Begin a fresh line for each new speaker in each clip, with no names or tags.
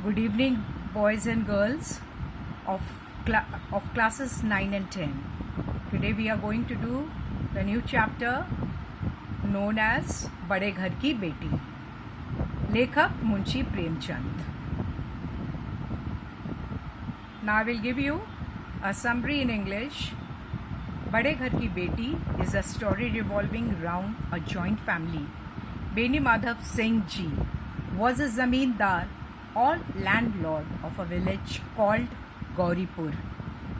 Good evening, boys and girls of, of classes 9 and 10. Today we are going to do the new chapter known as बड़े घर की बेटी. लेखक Munshi Premchand. Now I will give you a summary in English. बड़े घर की बेटी is a story revolving around a joint family. Beni Madhav Singh ji was a zamindar or landlord of a village called Gauripur.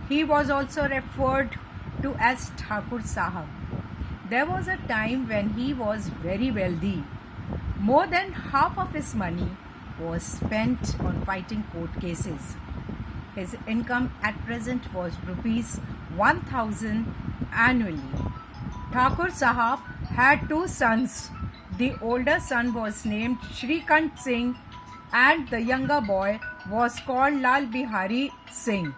He was also referred to as Thakur Sahab. There was a time when he was very wealthy. More than half of his money was spent on fighting court cases. His income at present was rupees 1000 annually. Thakur Sahab had two sons. The older son was named Shrikant Singh and the younger boy was called Lal Bihari Singh.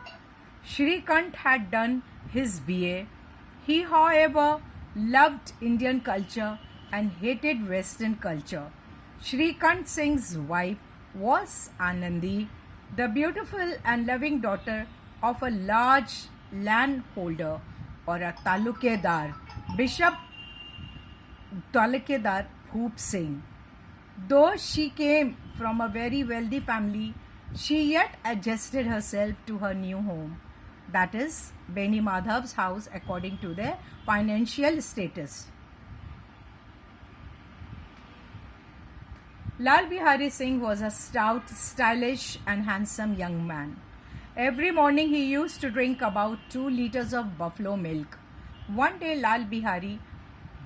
Shrikant had done his BA. He, however, loved Indian culture and hated Western culture. Shrikant Singh's wife was Anandi, the beautiful and loving daughter of a large landholder or a talukedar, Bishop Talukedar Bhoop Singh. Though she came from a very wealthy family, she yet adjusted herself to her new home. That is, Beni Madhav's house according to their financial status. Lal Bihari Singh was a stout, stylish and handsome young man. Every morning he used to drink about 2 liters of buffalo milk. One day Lal Bihari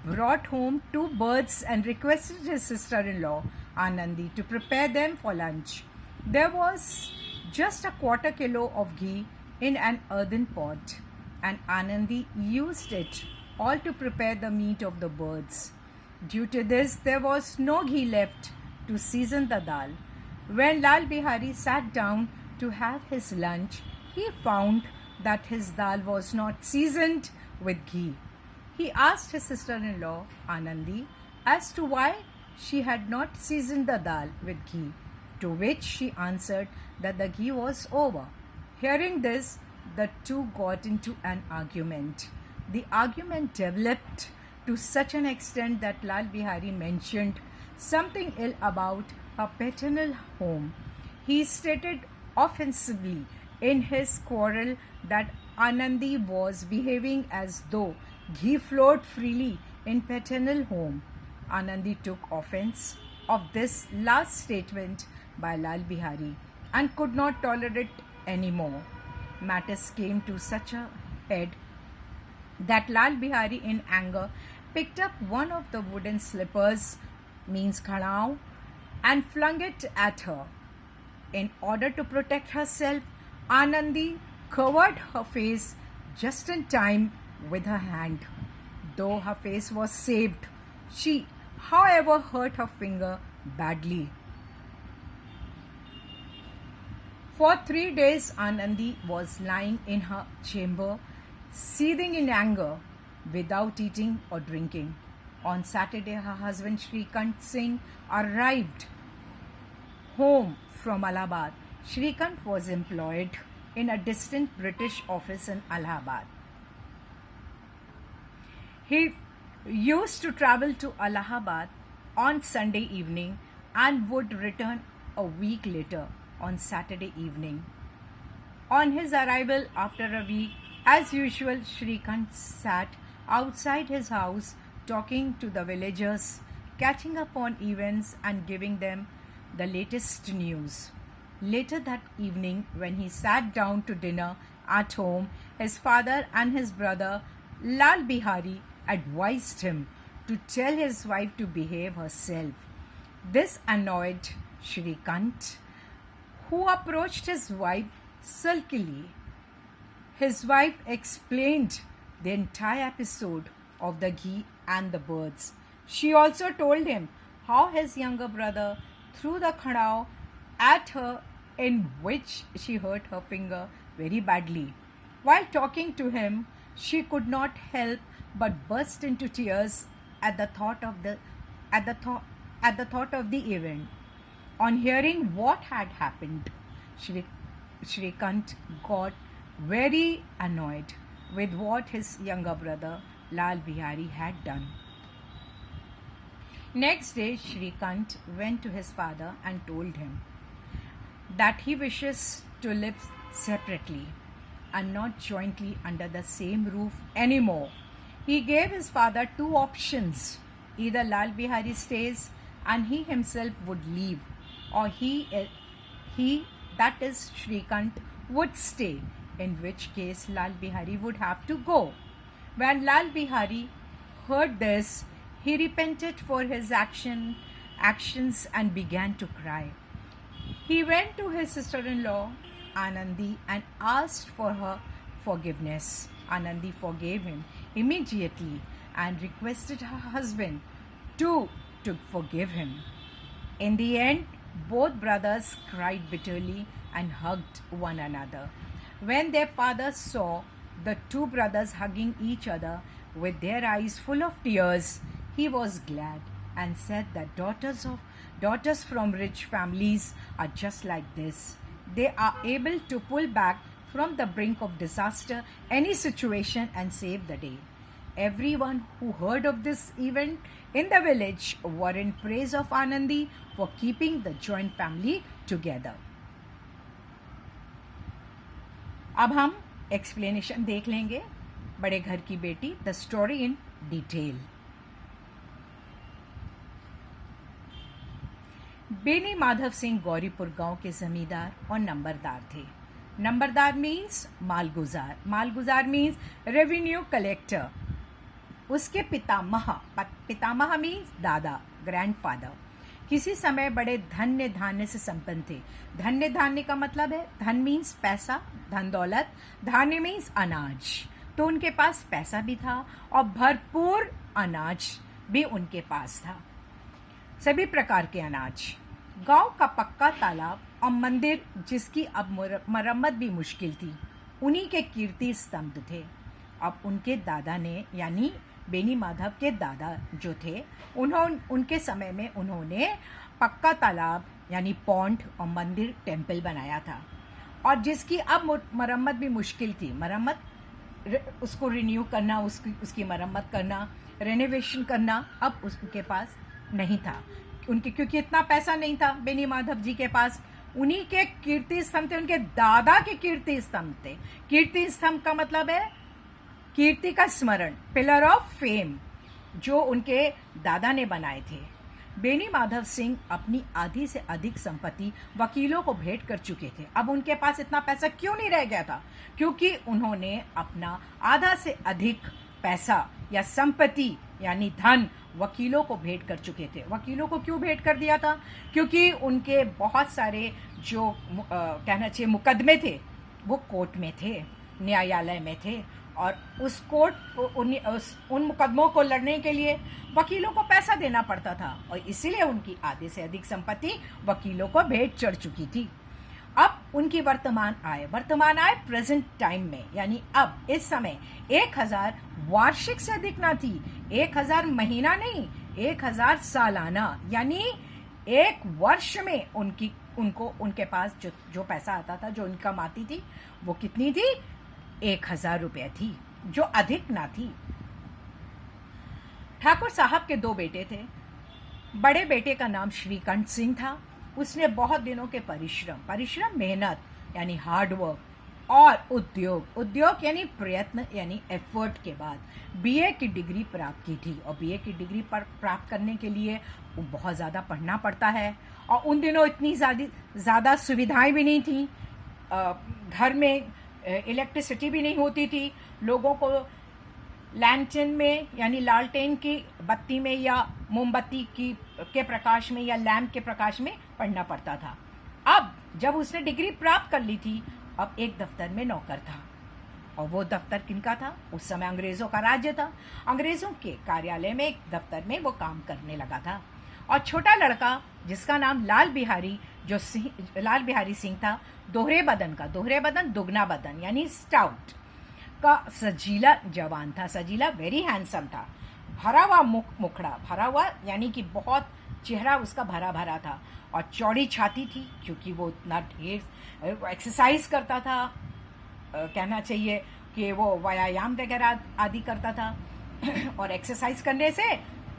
brought home 2 birds and requested his sister-in-law, Anandi, to prepare them for lunch. There was just a quarter kilo of ghee in an earthen pot, and Anandi used it all to prepare the meat of the birds. Due to this, there was no ghee left to season the dal. When Lal Bihari sat down to have his lunch, he found that his dal was not seasoned with ghee. He asked his sister-in-law, Anandi, as to why she had not seasoned the dal with ghee, to which she answered that the ghee was over. Hearing this, the two got into an argument. The argument developed to such an extent that Lal Bihari mentioned something ill about her paternal home. He stated offensively in his quarrel that Anandi was behaving as though ghee flowed freely in paternal home. Anandi took offense of this last statement by Lal Bihari and could not tolerate anymore. Matters came to such a head that Lal Bihari in anger picked up one of the wooden slippers, means khanao, and flung it at her. In order to protect herself, Anandi covered her face just in time with her hand. Though her face was saved, she, however, hurt her finger badly. For 3 days, Anandi was lying in her chamber, seething in anger, without eating or drinking. On Saturday, her husband Shrikant Singh arrived home from Allahabad. Shrikant was employed in a distant British office in Allahabad. He used to travel to Allahabad on Sunday evening and would return a week later on Saturday evening. On his arrival after a week, as usual, Shrikant sat outside his house talking to the villagers, catching up on events and giving them the latest news. Later that evening, when he sat down to dinner at home, his father and his brother Lal Bihari advised him to tell his wife to behave herself. This annoyed Shrikant, who approached his wife sulkily. His wife explained the entire episode of the ghee and the birds. She also told him how his younger brother threw the khanao at her, in which she hurt her finger very badly. While talking to him, she could not help but burst into tears at the thought of the event. On hearing what had happened, Shrikant got very annoyed with what his younger brother Lal Bihari had done. Next day, Shrikant went to his father and told him that he wishes to live separately and not jointly under the same roof anymore. He gave his father two options: either Lal Bihari stays and he himself would leave, or he, that is Shrikant, would stay, in which case Lal Bihari would have to go. When Lal Bihari heard this, he repented for his actions and began to cry. He went to his sister-in-law Anandi and asked for her forgiveness. Anandi forgave him immediately and requested her husband too to forgive him. In the end, both brothers cried bitterly and hugged one another. When their father saw the two brothers hugging each other with their eyes full of tears, he was glad and said that daughters from rich families are just like this. They are able to pull back from the brink of disaster, any situation, and save the day. Everyone who heard of this event in the village were in praise of Anandi for keeping the joint family together. अब हम explanation देख लेंगे बड़े घर की बेटी, the story in detail. Beni Madhav Singh Gauripur गांव के जमींदार और नंबरदार थे. नंबरदार मीन्स मालगुजार, मालगुजार मीन्स रेवेन्यू कलेक्टर. उसके पितामह मीन्स दादा, ग्रैंडफादर. किसी समय बड़े धन्य धान्य से संपन्न थे. धन्य धान्य का मतलब है, धन मीन्स पैसा, धन दौलत, धान्य मीन्स अनाज. तो उनके पास पैसा भी था और भरपूर अनाज भी उनके पास था, सभी प्रकार के अनाज. गांव का पक्का तालाब और मंदिर, जिसकी अब मरम्मत भी मुश्किल थी, उन्हीं के कीर्ति स्तंभ थे. अब उनके दादा ने, यानी बेनी माधव के दादा जो थे, उनके समय में उन्होंने पक्का तालाब यानी पॉन्ड और मंदिर, टेम्पल बनाया था, और जिसकी अब मरम्मत भी मुश्किल थी. मरम्मत, उसको रिन्यू करना, उसकी मरम्मत करना, रेनोवेशन करना, अब उसके पास नहीं था. क्योंकि इतना पैसा नहीं था बेनी माधव जी के पास. उन्हीं के कीर्ति स्तंभ थे, उनके दादा के कीर्ति स्तंभ थे. कीर्ति स्तंभ का मतलब है कीर्ति का स्मरण, पिलर ऑफ फेम, जो उनके दादा ने बनाए थे. बेनी माधव सिंह अपनी आधी से अधिक संपत्ति वकीलों को भेंट कर चुके थे. अब उनके पास इतना पैसा क्यों नहीं रह गया था? क्योंकि उन्होंने अपना आधा से अधिक पैसा या संपत्ति यानी धन वकीलों को भेंट कर चुके थे. वकीलों को क्यों भेंट कर दिया था? क्योंकि उनके बहुत सारे जो कहना चाहिए मुकदमे थे, वो कोर्ट में थे, न्यायालय में थे, और उन मुकदमों को लड़ने के लिए वकीलों को पैसा देना पड़ता था, और इसीलिए उनकी आधे से अधिक संपत्ति वकीलों को भेंट चढ़ चुकी थी. अब उनकी वर्तमान आय प्रेजेंट टाइम में, यानी अब इस समय 1000 वार्षिक से अधिक ना थी. 1000 महीना नहीं, 1000 सालाना, यानी एक वर्ष में उनके पास जो पैसा आता था, जो इनकम आती थी, वो कितनी थी? 1000 रुपये थी, जो अधिक ना थी. ठाकुर साहब के 2 बेटे थे. बड़े बेटे का नाम श्रीकंठ सिंह था. उसने बहुत दिनों के परिश्रम, मेहनत यानी हार्ड वर्क, और उद्योग यानी प्रयत्न यानी एफर्ट के बाद बीए की डिग्री प्राप्त की थी. और बीए की डिग्री प्राप्त करने के लिए बहुत ज़्यादा पढ़ना पड़ता है, और उन दिनों इतनी ज़्यादा सुविधाएं भी नहीं थी. घर में इलेक्ट्रिसिटी भी नहीं होती थी. लोगों को लैंटर्न में यानी लालटेन की बत्ती में या मोमबत्ती के प्रकाश में या लैंप के प्रकाश में पढ़ना पड़ता था. अब जब उसने डिग्री प्राप्त कर ली थी, अब एक दफ्तर में नौकर था. और वो दफ्तर किनका था? उस समय अंग्रेज़ों का राज्य था. अंग्रेज़ों के कार्यालय में, एक दफ्तर में वो काम करने लगा था. और छोटा लड़का जिसका नाम लाल बिहारी सिंह था, दोहरे बदन दुगना बदन यानी स्टाउट का सजीला जवान था. सजीला वेरी हैंडसम था. भरा हुआ मुखड़ा, भरा हुआ यानी कि बहुत चेहरा उसका भरा भरा था और चौड़ी छाती थी, क्योंकि वो इतना ढेर एक्सरसाइज करता था, कहना चाहिए कि वो व्यायाम वगैरह आदि करता था और एक्सरसाइज करने से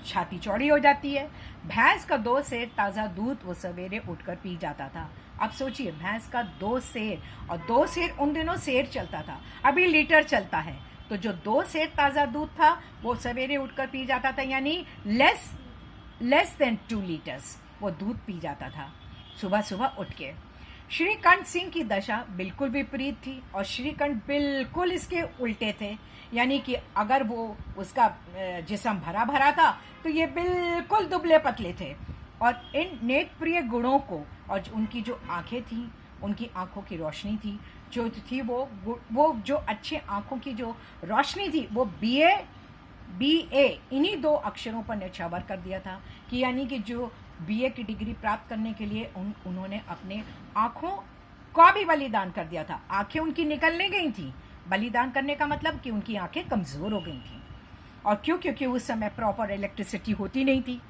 छाती चौड़ी हो जाती है। भैंस का 2 सेर ताज़ा दूध वो सवेरे उठकर पी जाता था। अब सोचिए, भैंस का 2 सेर, और 2 सेर उन दिनों सेर चलता था, अभी लीटर चलता है। तो जो 2 सेर ताज़ा दूध था वो सवेरे उठकर पी जाता था, यानी लेस देन 2 लीटर्स वो दूध पी जाता था सुबह सुबह उठ के। श्रीकंठ सिंह की दशा बिल्कुल विपरीत थी और श्रीकंठ बिल्कुल इसके उल्टे थे, यानी कि अगर वो उसका जिस्म भरा भरा था तो ये बिल्कुल दुबले पतले थे। और इन नेत्रप्रिय गुणों को और उनकी जो आंखें थी, उनकी आंखों की रोशनी थी जो थी वो जो अच्छे आंखों की जो रोशनी थी वो BA इन्हीं 2 अक्षरों पर न्यौछावर कर दिया था, कि यानी कि जो BA की डिग्री प्राप्त करने के लिए उन्होंने अपने आँखों का भी बलिदान कर दिया था। आंखें उनकी निकलने गई थी, बलिदान करने का मतलब कि उनकी आंखें कमज़ोर हो गई थी। और क्योंकि उस समय प्रॉपर इलेक्ट्रिसिटी होती नहीं थी,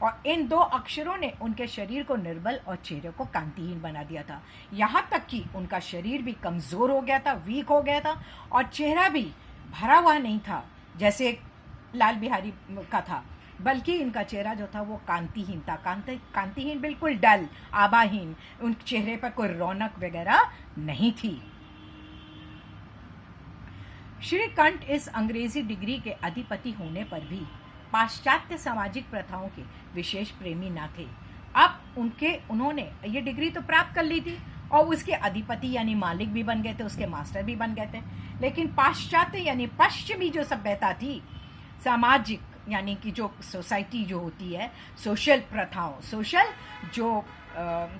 और इन 2 अक्षरों ने उनके शरीर को निर्बल और चेहरे को कांतिहीन बना दिया था। यहाँ तक कि उनका शरीर भी कमज़ोर हो गया था, वीक हो गया था, और चेहरा भी भरा हुआ नहीं था जैसे लाल बिहारी का था, बल्कि इनका चेहरा जो था वो कांतिहीन था। कांतिहीन बिल्कुल डल, आभाहीन, उन चेहरे पर कोई रौनक वगैरह नहीं थी। श्रीकंठ इस अंग्रेजी डिग्री के अधिपति होने पर भी पाश्चात्य सामाजिक प्रथाओं के विशेष प्रेमी न थे। अब उन्होंने ये डिग्री तो प्राप्त कर ली थी और उसके अधिपति यानी मालिक भी बन गए थे, उसके मास्टर भी बन गए थे, लेकिन पाश्चात्य यानी पश्चिमी जो सभ्यता थी, सामाजिक यानी कि जो सोसाइटी जो होती है, सोशल प्रथाओं, सोशल जो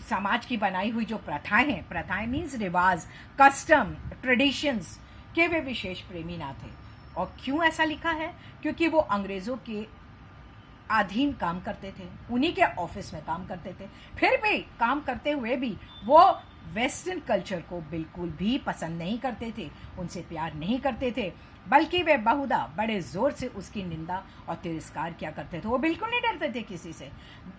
समाज की बनाई हुई जो प्रथाएं मीन्स रिवाज, कस्टम, ट्रेडिशंस के वे विशेष प्रेमी ना थे। और क्यों ऐसा लिखा है? क्योंकि वो अंग्रेज़ों के अधीन काम करते थे, उन्हीं के ऑफिस में काम करते थे। फिर भी काम करते हुए भी वो वेस्टर्न कल्चर को बिल्कुल भी पसंद नहीं करते थे, उनसे प्यार नहीं करते थे, बल्कि वे बहुधा बड़े ज़ोर से उसकी निंदा और तिरस्कार किया करते थे। वो बिल्कुल नहीं डरते थे किसी से,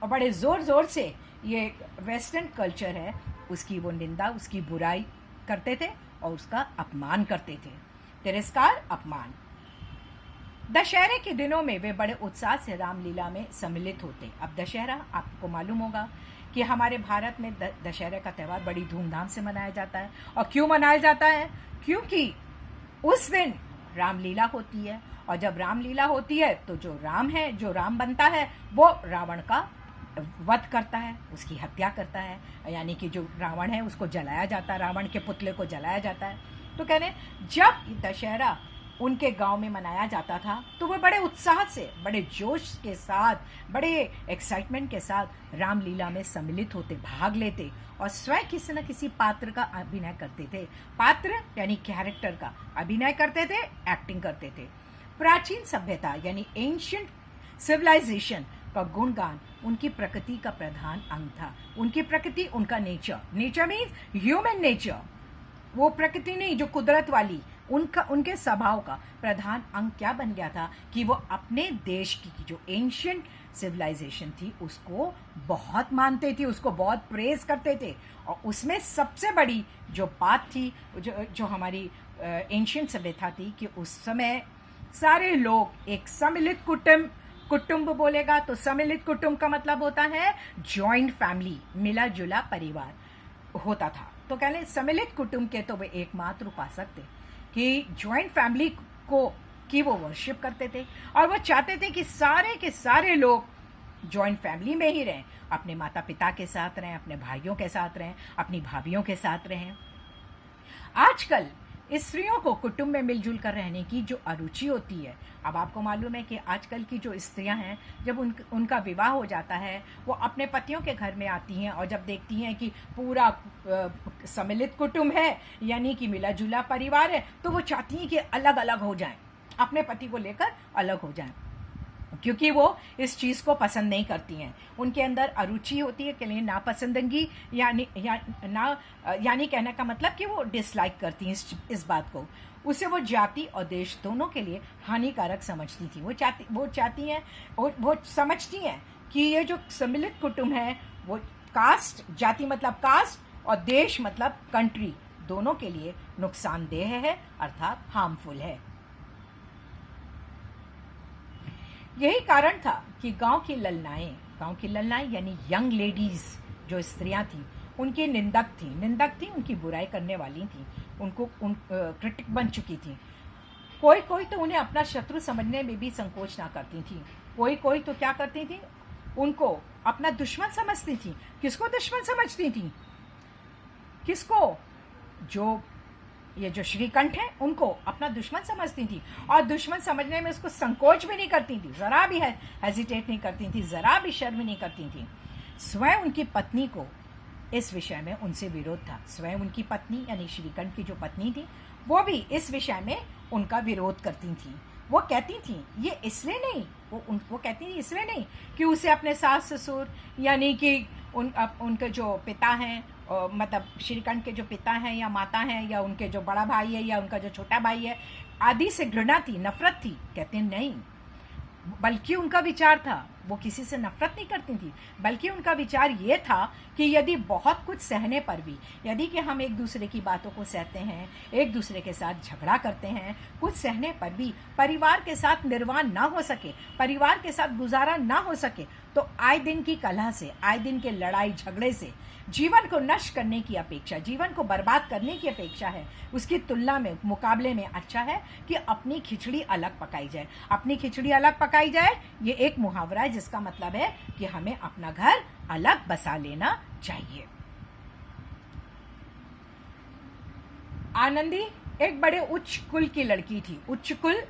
और बड़े ज़ोर से ये वेस्टर्न कल्चर है उसकी वो निंदा, उसकी बुराई करते थे और उसका अपमान करते थे। तिरस्कार, अपमान। दशहरे के दिनों में वे बड़े उत्साह से रामलीला में सम्मिलित होते। अब दशहरा आपको मालूम होगा कि हमारे भारत में दशहरे का त्यौहार बड़ी धूमधाम से मनाया जाता है। और क्यों मनाया जाता है? क्योंकि उस दिन रामलीला होती है, और जब रामलीला होती है तो जो राम बनता है वो रावण का वध करता है, उसकी हत्या करता है, यानी कि जो रावण है उसको जलाया जाता है, रावण के पुतले को जलाया जाता है। तो कह रहे जब दशहरा उनके गांव में मनाया जाता था तो वो बड़े उत्साह से, बड़े जोश के साथ, बड़े एक्साइटमेंट के साथ रामलीला में सम्मिलित होते, भाग लेते और स्वयं किसी न किसी पात्र का अभिनय करते थे। पात्र यानी कैरेक्टर का अभिनय करते थे, एक्टिंग करते थे। प्राचीन सभ्यता यानी एंशिएंट सिविलाइजेशन का गुणगान उनकी प्रकृति का प्रधान अंग था। उनकी प्रकृति, उनका नेचर मीन्स ह्यूमन नेचर, वो प्रकृति नहीं जो कुदरत वाली, उनके स्वभाव का प्रधान अंग क्या बन गया था कि वो अपने देश की जो एंशिएंट सिविलाइजेशन थी उसको बहुत मानते थे, उसको बहुत प्रेज करते थे। और उसमें सबसे बड़ी जो बात थी, जो हमारी एंशिएंट सभ्यता थी, कि उस समय सारे लोग एक सम्मिलित कुटुंब बोलेगा तो सम्मिलित कुटुंब का मतलब होता है जॉइंट फैमिली, मिला जुला परिवार होता था। तो कहले सम्मिलित कुटुंब के तो वे एकमात्र उपासक थे कि जॉइंट फैमिली को की वो वर्शिप करते थे, और वो चाहते थे कि सारे के सारे लोग जॉइंट फैमिली में ही रहें, अपने माता पिता के साथ रहें, अपने भाइयों के साथ रहें, अपनी भाभियों के साथ रहें। आजकल स्त्रियों को कुटुंब में मिलजुल कर रहने की जो अरुचि होती है, अब आपको मालूम है कि आजकल की जो स्त्रियां हैं, जब उनका विवाह हो जाता है वो अपने पतियों के घर में आती हैं, और जब देखती हैं कि पूरा सम्मिलित कुटुंब है यानी कि मिला जुला परिवार है, तो वो चाहती हैं कि अलग अलग हो जाएं, अपने पति को लेकर अलग हो जाएं, क्योंकि वो इस चीज़ को पसंद नहीं करती हैं। उनके अंदर अरुचि होती है कि लिए नापसंदगी यानी कहने का मतलब कि वो डिसलाइक करती हैं इस बात को। उसे वो जाति और देश दोनों के लिए हानिकारक समझती थी। वो समझती हैं कि ये जो सम्मिलित कुटुंब है वो कास्ट, जाति मतलब कास्ट, और देश मतलब कंट्री, दोनों के लिए नुकसानदेह है, अर्थात हार्मफुल है। यही कारण था कि गांव की ललनाएं यानी यंग लेडीज, जो स्त्रियां थीं, उनकी निंदक थी, उनकी बुराई करने वाली थी, उनको क्रिटिक बन चुकी थी। कोई तो उन्हें अपना शत्रु समझने में भी संकोच ना करती थी। कोई तो क्या करती थी, उनको अपना दुश्मन समझती थी। किसको दुश्मन समझती थी? किसको? ये जो श्रीकंठ है उनको अपना दुश्मन समझती थी, और दुश्मन समझने में उसको संकोच भी नहीं करती थी, जरा भी हेजिटेट नहीं करती थी, जरा भी शर्म नहीं करती थी। स्वयं उनकी पत्नी को इस विषय में उनसे विरोध था। स्वयं उनकी पत्नी यानी श्रीकंठ की जो पत्नी थी, वो भी इस विषय में उनका विरोध करती थी। वो कहती थी ये इसलिए नहीं, वो कहती थी इसलिए नहीं कि उसे अपने सास ससुर यानी कि उनके जो पिता हैं, मतलब श्रीकंठ के जो पिता हैं या माता हैं, या उनके जो बड़ा भाई है या उनका जो छोटा भाई है आदि से घृणा थी, नफरत थी। कहते नहीं, बल्कि उनका विचार था, वो किसी से नफरत नहीं करती थी, बल्कि उनका विचार ये था कि यदि बहुत कुछ सहने पर भी, यदि कि हम एक दूसरे की बातों को सहते हैं, एक दूसरे के साथ झगड़ा करते हैं, कुछ सहने पर भी परिवार के साथ निर्वाह ना हो सके, परिवार के साथ गुजारा ना हो सके, तो आए दिन की कलह से, आए दिन के लड़ाई झगड़े से जीवन को नष्ट करने की अपेक्षा, जीवन को बर्बाद करने की अपेक्षा है, उसकी तुलना में, मुकाबले में अच्छा है कि अपनी खिचड़ी अलग पकाई जाए। अपनी खिचड़ी अलग पकाई जाए, ये एक मुहावरा है जिसका मतलब है कि हमें अपना घर अलग बसा लेना चाहिए। आनंदी एक बड़े उच्च कुल की लड़की थी। उच्च कुल,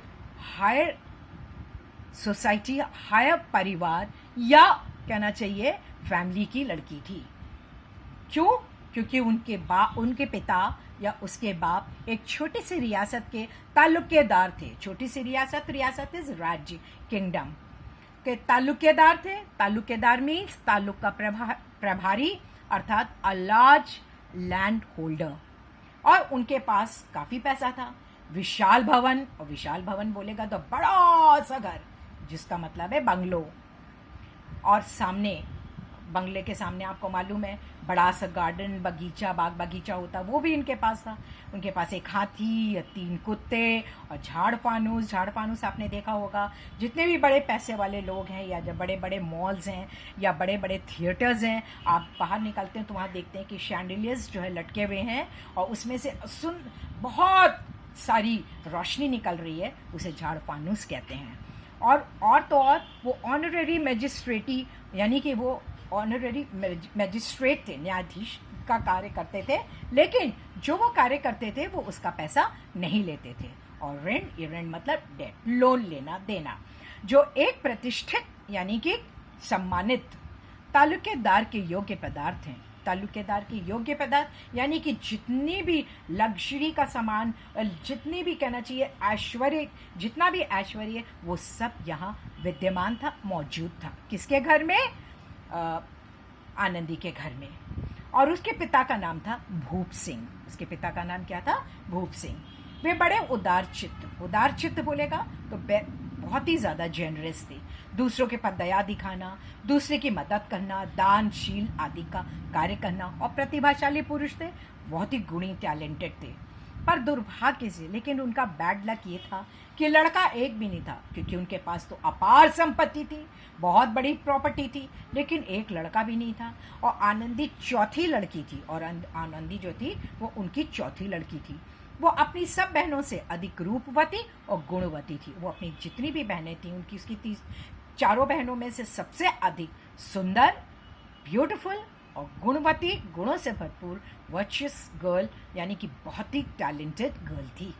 हायर सोसाइटी, हायर परिवार, या कहना चाहिए फैमिली की लड़की थी। क्यों? क्योंकि उनके पिता या उसके बाप एक छोटी सी रियासत के तालुकेदार थे। छोटी सी रियासत इज राज्य, किंगडम के तालुकेदार थे। तालुकेदार मीन्स तालुक का प्रभारी, अर्थात अ लार्ज लैंड होल्डर। और उनके पास काफी पैसा था। विशाल भवन, और विशाल भवन बोलेगा तो बड़ा सा घर, जिसका मतलब है बंगलो। और सामने, बंगले के सामने आपको मालूम है बड़ा सा गार्डन, बगीचा, बाग बगीचा होता, वो भी इनके पास था। उनके पास एक हाथी, 3 कुत्ते और झाड़ फानूस आपने देखा होगा। जितने भी बड़े पैसे वाले लोग हैं, या जब बड़े बड़े मॉल्स हैं या बड़े बड़े थिएटर्स हैं, आप बाहर निकलते हैं तो वहाँ देखते हैं कि शैंडिलियर्स जो है लटके हुए हैं, और उसमें से बहुत सारी रोशनी निकल रही है, उसे झाड़ फानूस कहते हैं। और तो और वो ऑनररी मैजिस्ट्रेटी, यानी कि वो ऑनररी मैजिस्ट्रेट थे, न्यायाधीश का कार्य करते थे, लेकिन जो वो कार्य करते थे वो उसका पैसा नहीं लेते थे। और ऋण मतलब डेट, लोन लेना देना। जो एक प्रतिष्ठित यानी कि सम्मानित तालुकेदार के योग्य पदार्थ हैं। तालुकेदार के योग्य पदार्थ यानी कि जितनी भी लग्जरी का सामान, जितनी भी कहना चाहिए ऐश्वर्य, जितना भी ऐश्वर्य, वो सब यहाँ विद्यमान था, मौजूद था। किसके घर में? आनंदी के घर में। और उसके पिता का नाम था भूप सिंह। उसके पिता का नाम क्या था? भूप सिंह। वे बड़े उदार चित्त बोलेगा तो बहुत ही ज्यादा जेनरस थे। दूसरों के प्रति दया दिखाना, दूसरे की मदद करना, दानशील आदि का कार्य करना, और प्रतिभाशाली पुरुष थे, बहुत ही गुणी, टैलेंटेड थे। पर दुर्भाग्य से, लेकिन उनका बैड लक ये था कि लड़का एक भी नहीं था, क्योंकि उनके पास तो अपार संपत्ति थी, बहुत बड़ी प्रॉपर्टी थी, लेकिन एक लड़का भी नहीं था। और आनंदी चौथी लड़की थी, और आनंदी जो थी वो उनकी चौथी लड़की थी। वो अपनी सब बहनों से अधिक रूपवती और गुणवती थी। वो अपनी जितनी भी बहनें थी, उसकी चारों बहनों में से सबसे अधिक सुंदर, ब्यूटीफुल और गुणवती, गुणों से भरपूर, वर्चुअस गर्ल, यानी कि बहुत ही टैलेंटेड गर्ल थी।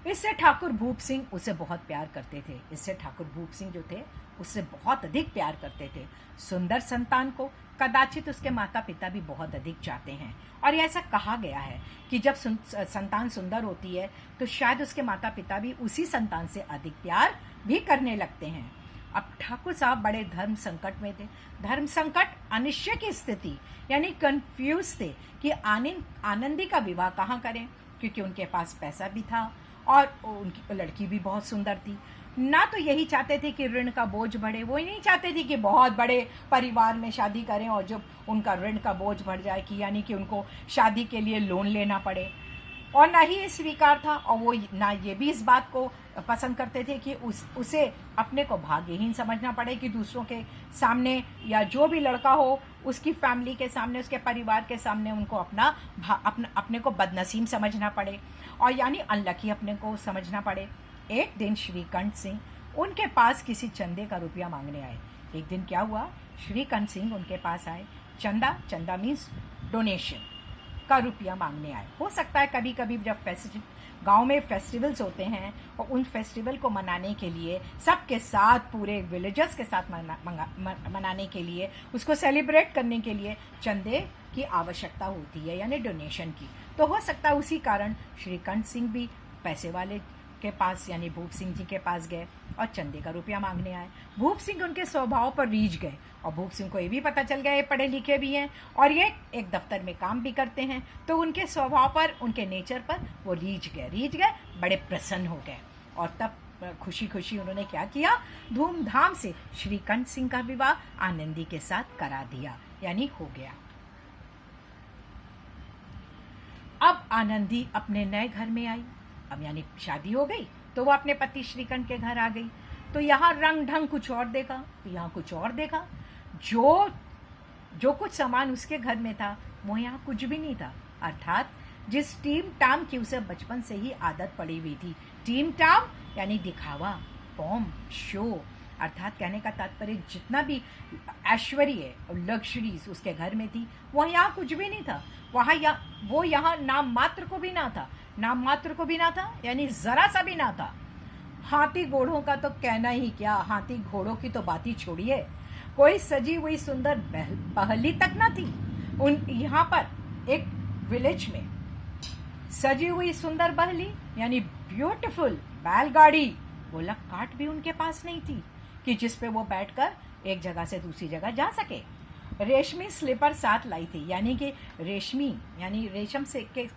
इससे ठाकुर भूप सिंह उसे बहुत प्यार करते थे। इससे ठाकुर भूप सिंह जो थे उससे बहुत अधिक प्यार करते थे। सुंदर संतान को कदाचित उसके माता पिता भी बहुत अधिक चाहते हैं, और ऐसा कहा गया है कि जब संतान सुंदर होती है तो शायद उसके माता पिता भी उसी संतान से अधिक प्यार भी करने लगते हैं। अब ठाकुर साहब बड़े धर्म संकट में थे। धर्म संकट, अनिश्चय की स्थिति, यानी कंफ्यूज थे कि आनंदी का विवाह कहाँ करें, क्योंकि उनके पास पैसा भी था और उनकी लड़की भी बहुत सुंदर थी। ना तो यही चाहते थे कि ऋण का बोझ बढ़े, वो नहीं चाहते थे कि बहुत बड़े परिवार में शादी करें और जब उनका ऋण का बोझ बढ़ जाए कि यानी कि उनको शादी के लिए लोन लेना पड़े, और ना ही ये स्वीकार था, और वो ना ये भी इस बात को पसंद करते थे कि उसे अपने को भाग्यहीन समझना पड़े कि दूसरों के सामने या जो भी लड़का हो उसकी फैमिली के सामने, उसके परिवार के सामने उनको अपने को बदनसीब समझना पड़े और यानी अनलकी अपने को समझना पड़े। एक दिन श्रीकंठ सिंह उनके पास किसी चंदे का रुपया मांगने आए। एक दिन क्या हुआ, श्रीकंठ सिंह उनके पास आए, चंदा मीन्स डोनेशन का रुपया मांगने आए। हो सकता है कभी कभी जब गांव में फेस्टिवल्स होते हैं और उन फेस्टिवल को मनाने के लिए सबके साथ, पूरे विलेजर्स के साथ मनाने के लिए, उसको सेलिब्रेट करने के लिए चंदे की आवश्यकता होती है, यानी डोनेशन की। तो हो सकता है उसी कारण श्रीकंठ सिंह भी पैसे वाले के पास यानी भूप सिंह जी के पास गए और चंदे का रुपया मांगने आए। भूप सिंह उनके स्वभाव पर रीझ गए और भूप सिंह को ये भी पता चल गया ये पढ़े लिखे भी हैं और ये एक दफ्तर में काम भी करते हैं, तो उनके स्वभाव पर, उनके नेचर पर वो रीझ गए, बड़े प्रसन्न हो गए। और तब खुशी खुशी उन्होंने क्या किया, धूमधाम से श्रीकंठ सिंह का विवाह आनंदी के साथ करा दिया, यानी हो गया। अब आनंदी अपने नए घर में आई, अब यानी शादी हो गई, तो वो अपने पति श्रीकंठ के घर आ गई। तो यहाँ रंग ढंग कुछ और देखा, तो यहाँ कुछ और देखा। जो कुछ सामान उसके घर में था वो यहाँ कुछ भी नहीं था। अर्थात जिस टीम टाम की उसे बचपन से ही आदत पड़ी हुई थी, टीम टाम यानी दिखावा, पॉम, शो, अर्थात कहने का तात्पर्य जितना भी ऐश्वर्य और लग्जरीज उसके घर में थी वो यहाँ कुछ भी नहीं था। वो यहाँ नाम मात्र को भी ना था, यानी जरा सा भी ना था। हाथी घोड़ों का तो कहना ही क्या, हाथी घोड़ों की तो बात ही छोड़िए, कोई सजी हुई सुंदर पहली तक ना थी। यहाँ पर एक विलेज में सजी हुई सुंदर बहली यानी ब्यूटीफुल बैलगाड़ी, गोलक कार्ट भी उनके पास नहीं थी कि जिस पे वो बैठकर एक जगह से दूसरी जगह जा सके। रेशमी स्लीपर साथ लाई थी, यानी कि रेशमी यानी रेशम से के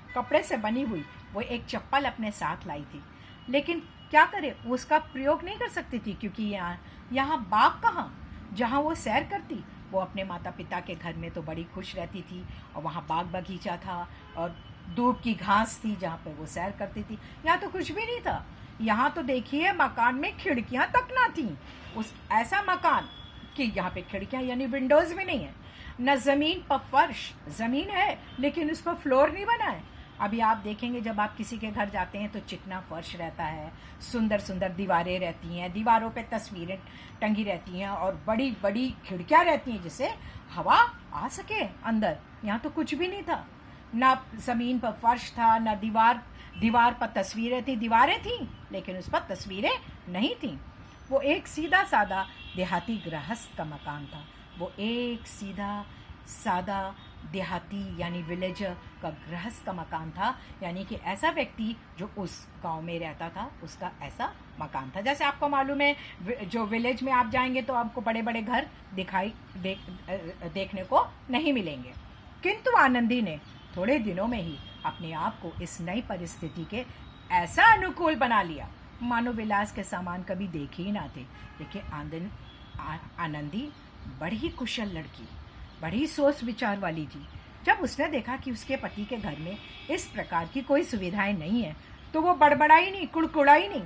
कपड़े से बनी हुई वो एक चप्पल अपने साथ लाई थी। लेकिन क्या करे, उसका प्रयोग नहीं कर सकती थी क्योंकि यहाँ बाग कहाँ, जहाँ वो सैर करती, वो अपने माता पिता के घर में तो बड़ी खुश रहती थी और वहाँ बाग बगीचा था और दूब की घास थी जहाँ पे वो सैर करती थी। यहाँ तो कुछ भी नहीं था। यहाँ तो देखिए मकान में खिड़कियाँ तक ना थी, ऐसा मकान कि यहाँ पे खिड़कियाँ यानी विंडोज भी नहीं है, न जमीन पर फर्श, जमीन है लेकिन उस पर फ्लोर नहीं बना है। अभी आप देखेंगे जब आप किसी के घर जाते हैं तो चिकना फर्श रहता है, सुंदर सुंदर दीवारें रहती हैं, दीवारों पे तस्वीरें टंगी रहती हैं और बड़ी बड़ी खिड़कियाँ रहती हैं जिससे हवा आ सके अंदर। यहाँ तो कुछ भी नहीं था, ना जमीन पर फर्श था, ना दीवार पर तस्वीरें थी, दीवारें थी लेकिन उस पर तस्वीरें नहीं थी। वो एक सीधा सादा देहाती गृहस्थ का मकान था, वो एक सीधा सादा देहाती यानी विलेजर का गृहस्थ का मकान था, यानी कि ऐसा व्यक्ति जो उस गांव में रहता था उसका ऐसा मकान था। जैसे आपको मालूम है जो विलेज में आप जाएंगे तो आपको बड़े बड़े घर देखने को नहीं मिलेंगे। किंतु आनंदी ने थोड़े दिनों में ही अपने आप को इस नई परिस्थिति के ऐसा अनुकूल बना लिया मानो विलास के सामान कभी देखे ही ना थे। देखिए आनंदी बड़ी कुशल लड़की, बड़ी सोच विचार वाली थी। जब उसने देखा कि उसके पति के घर में इस प्रकार की कोई सुविधाएं नहीं है तो वो बड़बड़ाई नहीं, कुड़कुड़ाई नहीं,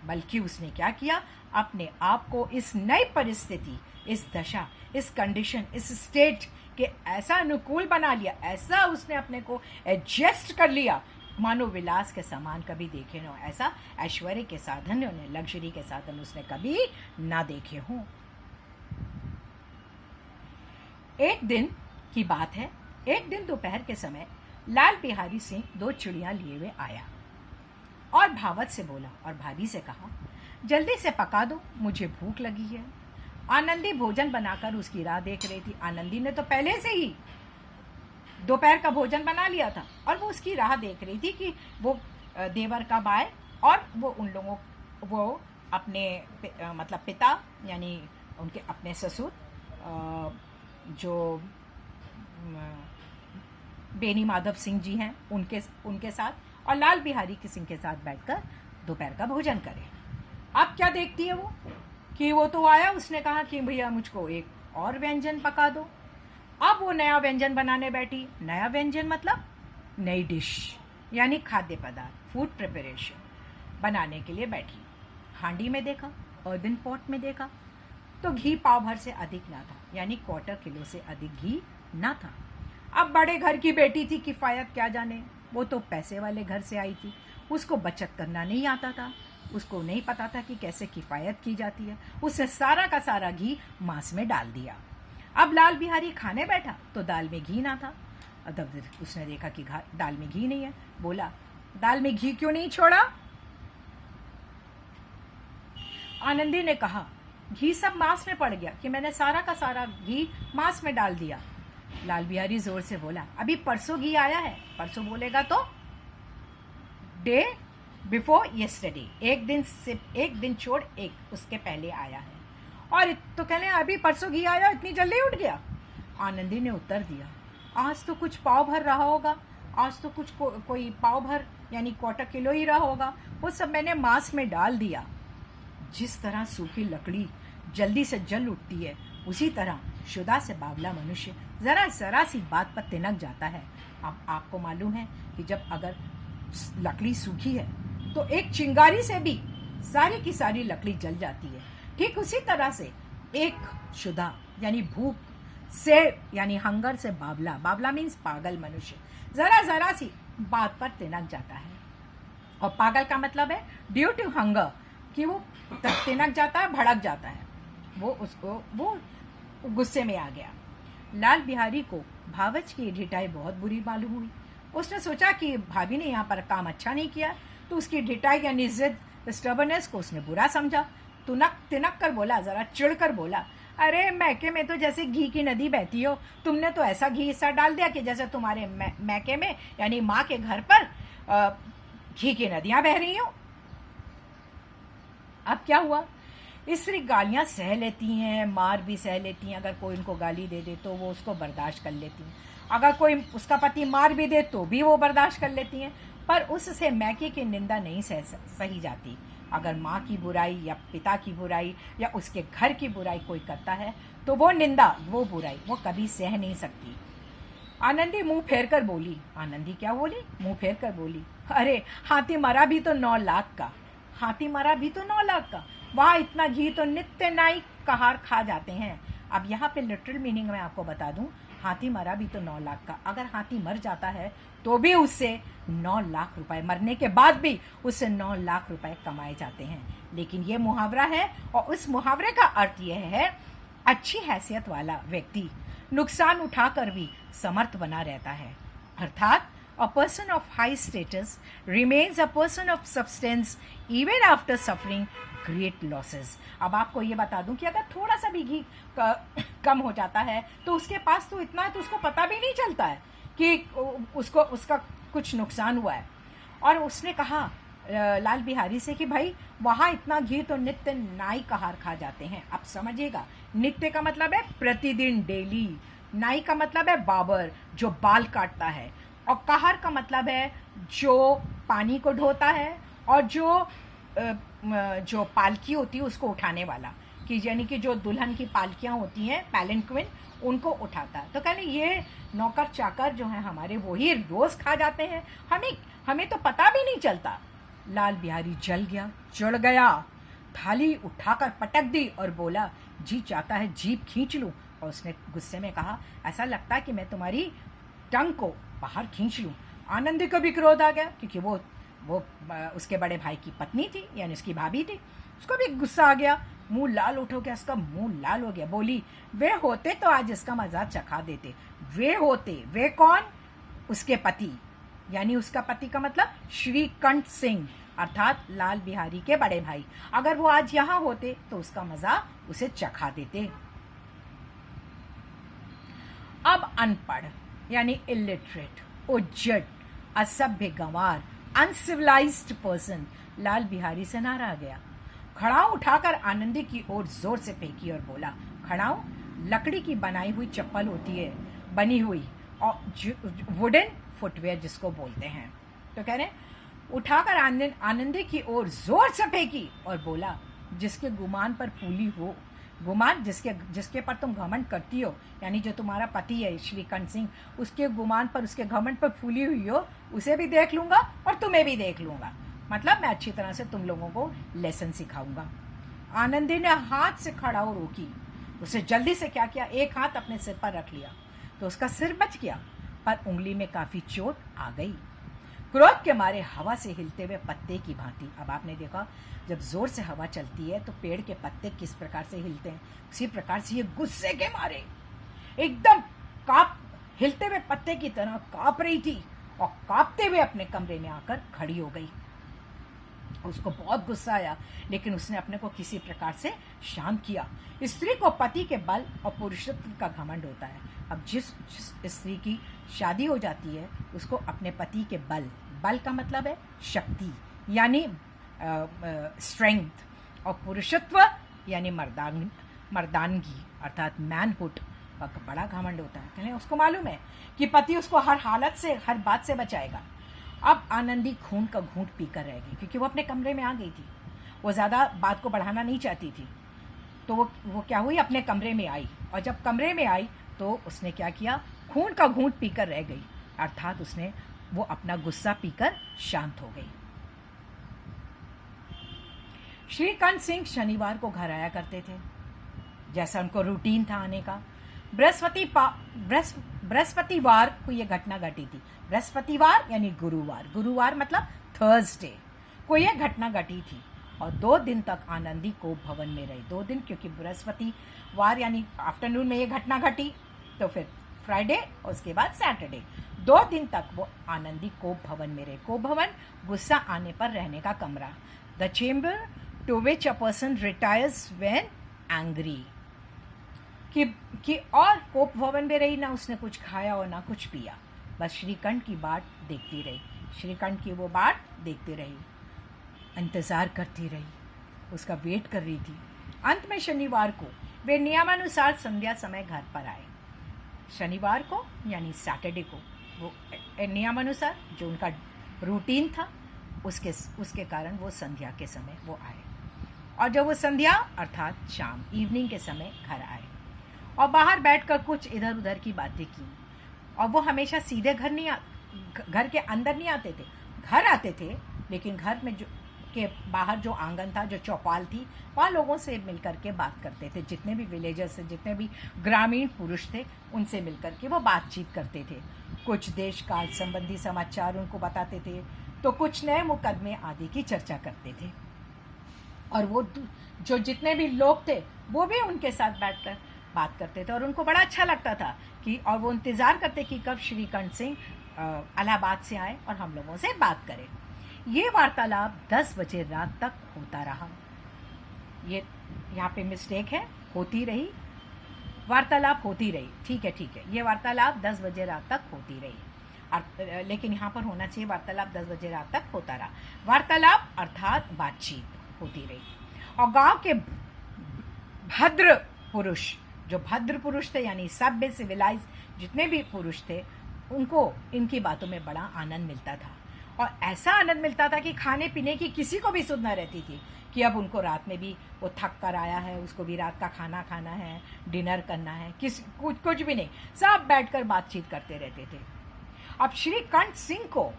बल्कि उसने क्या किया, अपने आप को इस नई परिस्थिति, इस दशा, इस कंडीशन, इस स्टेट के ऐसा अनुकूल बना लिया, ऐसा उसने अपने को एडजस्ट कर लिया मानो विलास के सामान कभी देखे न हो, ऐसा ऐश्वर्य के साधन, लग्जरी के साधन उसने कभी ना देखे हों। एक दिन की बात है, एक दिन दोपहर के समय लाल बिहारी सिंह 2 चिड़ियां लिए हुए आया और भावत से बोला और भाभी से कहा, जल्दी से पका दो, मुझे भूख लगी है। आनंदी भोजन बनाकर उसकी राह देख रही थी। आनंदी ने तो पहले से ही दोपहर का भोजन बना लिया था और वो उसकी राह देख रही थी कि वो देवर कब आए और वो अपने मतलब पिता यानी उनके अपने ससुर जो बेनी माधव सिंह जी हैं उनके साथ और लाल बिहारी सिंह के साथ बैठकर दोपहर का भोजन करें। अब क्या देखती है वो कि वो तो आया, उसने कहा कि भैया मुझको एक और व्यंजन पका दो। अब वो नया व्यंजन बनाने बैठी। नया व्यंजन मतलब नई डिश, यानी खाद्य पदार्थ, फूड प्रिपरेशन बनाने के लिए बैठी। हांडी में देखा, अर्दन पॉट में देखा तो घी पाव भर से अधिक ना था, यानी 1/4 किलो से अधिक घी ना था। अब बड़े घर की बेटी थी, किफायत क्या जाने, वो तो पैसे वाले घर से आई थी, उसको बचत करना नहीं आता था, उसको नहीं पता था कि कैसे किफायत की जाती है। उसने सारा का सारा घी मांस में डाल दिया। अब लाल बिहारी खाने बैठा तो दाल में घी ना था। तब उसने देखा कि दाल में घी नहीं है, बोला दाल में घी क्यों नहीं छोड़ा? आनंदी ने कहा घी सब मांस में पड़ गया कि मैंने सारा का सारा घी मांस में डाल दिया। लाल बिहारी जोर से बोला अभी परसों घी आया है। परसों बोलेगा तो डे बिफोर यस्टरडे, एक दिन छोड़ एक उसके पहले आया है। और तो कहने अभी परसों घी आया, इतनी जल्दी उठ गया? आनंदी ने उत्तर दिया आज तो कुछ पाव भर रहा होगा, आज तो कुछ कोई पाव भर यानी 1/4 किलो ही रहा होगा, वो सब मैंने मांस में डाल दिया। जिस तरह सूखी लकड़ी जल्दी से जल उठती है, उसी तरह शुदा से बावला मनुष्य जरा जरा सी बात पर तिनक जाता है। अब आपको मालूम है कि जब अगर लकड़ी सूखी है तो एक चिंगारी से भी सारी की सारी लकड़ी जल जाती है। ठीक उसी तरह से एक शुदा यानी भूख से यानी हंगर से बावला मीन्स पागल मनुष्य जरा जरा सी बात पर तिनक जाता है। और पागल का मतलब है ड्यू टू हंगर, कि वो तिनक जाता है, भड़क जाता है, वो गुस्से में आ गया। लाल बिहारी को भावच की ढिठाई बहुत बुरी मालूम हुई। उसने सोचा कि भाभी ने यहाँ पर काम अच्छा नहीं किया, तो उसकी ढिठाई यानी जिद, स्टबर्नेस को उसने बुरा समझा। तिनक कर बोला, जरा चिढ़ कर बोला अरे मैके में तो जैसे घी की नदी बहती हो, तुमने तो ऐसा घी हिस्सा डाल दिया कि जैसे तुम्हारे मैके में यानी माँ के घर पर घी की नदियां बह रही हो। अब क्या हुआ? स्त्री गालियां सह लेती हैं, मार भी सह लेती हैं। अगर कोई उनको गाली दे दे तो वो उसको बर्दाश्त कर लेती हैं, अगर कोई उसका पति मार भी दे तो भी वो बर्दाश्त कर लेती हैं, पर उससे मैके की निंदा नहीं सही जाती। अगर माँ की बुराई या पिता की बुराई या उसके घर की बुराई कोई करता है तो वो निंदा, वो बुराई वो कभी सह नहीं सकती। आनंदी मुंह फेर कर बोली, आनंदी क्या बोली? मुंह फेर कर बोली अरे हाथी मरा भी तो 9 लाख का, हाथी मरा भी तो 9 लाख का, वहाँ इतना घी तो नित्य नाई कहार खा जाते हैं। अब यहाँ पे लिटरल मीनिंग में आपको बता दूं, हाथी मरा भी तो 9 लाख का, अगर हाथी मर जाता है तो भी उससे 9 लाख रुपए, मरने के बाद भी उससे 9 लाख रुपए कमाए जाते हैं। लेकिन ये मुहावरा है और उस मुहावरे का अर्थ यह है अच्छी हैसियत वाला व्यक्ति नुकसान उठाकर भी समर्थ बना रहता है। अर्थात a person of high status remains a person of substance even after suffering great losses। अब आपको ये बता दूं कि अगर थोड़ा सा भी घी कम हो जाता है तो उसके पास तो इतना है तो उसको पता भी नहीं चलता है कि उसका कुछ नुकसान हुआ है। और उसने कहा लाल बिहारी से कि भाई वहाँ इतना घी तो नित्य नाई कहार खा जाते हैं। अब समझिएगा, नित्य का मतलब है प्रतिदिन, डेली। नाई का मतलब है बाबर, जो बाल काटता है। और कहार का मतलब है जो पानी को ढोता है और जो पालकी होती है उसको उठाने वाला, कि यानी कि जो दुल्हन की पालकियां होती हैं, पैलेंक्विन, उनको उठाता है। तो कहने ये नौकर चाकर जो है हमारे वही रोज खा जाते हैं, हमें तो पता भी नहीं चलता। लाल बिहारी जल गया, चिढ़ गया, थाली उठाकर पटक दी और बोला जी चाहता है जीभ खींच लूं। और उसने गुस्से में कहा ऐसा लगता है कि मैं तुम्हारी टंग को बाहर खींच लूं। आनंदी को भी क्रोध आ गया क्योंकि वो उसके बड़े भाई की पत्नी थी, यानी उसकी भाभी थी। उसको भी गुस्सा आ गया, मुंह लाल उठो गया, उसका मुंह लाल हो गया। बोली वे होते तो आज इसका मजा चखा देते। वे होते, वे कौन? उसके पति, यानी उसका पति का मतलब श्रीकंठ सिंह अर्थात लाल बिहारी के बड़े भाई। अगर वो आज यहाँ होते तो उसका मजा उसे चखा देते। अब अनपढ़ यानी इलिटरेट, उज्जट, असभ्य, गंवार, अनसिविलाइज्ड पर्सन लाल बिहारी से नारा गया। खड़ाऊ उठाकर आनंदी की ओर जोर से फेंकी और बोला, खड़ाऊ लकड़ी की बनाई हुई चप्पल होती है, बनी हुई, और वुडन फुटवेयर जिसको बोलते हैं। तो कह रहे उठाकर आनंदी की ओर जोर से फेंकी और बोला, जिसके गुमान पर फूली हो, गुमान जिसके पर तुम घमंड करती हो, यानी जो तुम्हारा पति है श्रीकंठ सिंह, उसके गुमान पर, उसके घमंड पर फूली हुई हो, उसे भी देख लूंगा और तुम्हें भी देख लूंगा। मतलब मैं अच्छी तरह से तुम लोगों को लेसन सिखाऊंगा। आनंदी ने हाथ से खड़ा हो रोकी। उसे जल्दी से क्या किया, एक हाथ अपने सिर पर रख लिया तो उसका सिर बच गया, पर उंगली में काफी चोट आ गई। क्रोध के मारे हवा से हिलते हुए पत्ते की भांति, अब आपने देखा जब जोर से हवा चलती है तो पेड़ के पत्ते किस प्रकार से हिलते हैं, उसी प्रकार से ये गुस्से के मारे एकदम हिलते हुए पत्ते की तरह कांप रही थी और कांपते हुए अपने कमरे में आकर खड़ी हो गई। उसको बहुत गुस्सा आया, लेकिन उसने अपने को किसी प्रकार से शांत किया। स्त्री को पति के बल और पुरुषत्व का घमंड होता है। अब जिस स्त्री की शादी हो जाती है उसको अपने पति के बल का मतलब है शक्ति यानी स्ट्रेंथ, और पुरुषत्व यानी मर्दानगी अर्थात मैनहुड का बड़ा घमंड होता है। कहने उसको मालूम है कि पति उसको हर हालत से, हर बात से बचाएगा। अब आनंदी खून का घूंट पीकर रह गई, क्योंकि वो अपने कमरे में आ गई थी। वो ज़्यादा बात को बढ़ाना नहीं चाहती थी, तो वो क्या हुई, अपने कमरे में आई, और जब कमरे में आई तो उसने क्या किया, खून का घूंट पीकर रह गई, अर्थात उसने वो अपना गुस्सा पीकर शांत हो गई। श्रीकांत सिंह शनिवार को घर आया करते थे, जैसा उनको रूटीन था आने का। बृहस्पतिवार को यह घटना घटी थी। बृहस्पतिवार यानी गुरुवार मतलब थर्सडे को यह घटना घटी थी, और 2 दिन तक आनंदी कोप भवन में रही। 2 दिन, क्योंकि बृहस्पतिवार यानी आफ्टरनून में यह घटना घटी, तो फिर फ्राइडे और उसके बाद सैटरडे 2 दिन तक वो आनंदी कोप भवन में रहे। कोप भवन गुस्सा आने पर रहने का कमरा, the chamber to which a person retires when angry. कि और कोप भवन में रही, ना उसने कुछ खाया और ना कुछ पिया, बस श्रीकंठ की बाट देखती रही। श्रीकंठ की वो बाट देखती रही, इंतजार करती रही, उसका वेट कर रही थी। अंत में शनिवार को वे नियमानुसार संध्या समय घर पर आए। शनिवार को यानी सैटरडे को वो नियमानुसार जो उनका रूटीन था उसके कारण वो संध्या के समय वो आए, और जब वो संध्या अर्थात शाम इवनिंग के समय घर आए और बाहर बैठकर कुछ इधर उधर की बातें की। और वो हमेशा सीधे घर के अंदर नहीं आते थे, घर आते थे, लेकिन घर में जो के बाहर जो आंगन था, जो चौपाल थी, वहाँ लोगों से मिलकर के बात करते थे। जितने भी विलेजर्स थे, जितने भी ग्रामीण पुरुष थे, उनसे मिलकर के वो बातचीत करते थे। कुछ देश काल संबंधी समाचार उनको बताते थे, तो कुछ नए मुकदमे आदि की चर्चा करते थे। और वो जो जितने भी लोग थे वो भी उनके साथ बैठकर बात करते थे, और उनको बड़ा अच्छा लगता था कि, और वो इंतज़ार करते कि कब श्रीकंठ सिंह इलाहाबाद से आए और हम लोगों से बात करें। ये वार्तालाप 10 बजे रात तक होता रहा। ये यहाँ पे मिस्टेक है, होती रही, वार्तालाप होती रही, ठीक है, ये वार्तालाप 10 बजे रात तक होती रही, लेकिन यहाँ पर होना चाहिए वार्तालाप 10 बजे रात तक होता रहा। वार्तालाप अर्थात बातचीत होती रही, और गांव के भद्र पुरुष, जो भद्र पुरुष थे यानी सभ्य सिविलाइज जितने भी पुरुष थे, उनको इनकी बातों में बड़ा आनंद मिलता था। और ऐसा आनंद मिलता था कि खाने पीने की किसी को भी सुध न रहती थी कि अब उनको रात में भी वो थक कर आया है, उसको भी रात का खाना खाना है, डिनर करना है, कुछ भी नहीं, सब बैठकर बातचीत करते रहते थे। अब श्रीकंठ सिंह को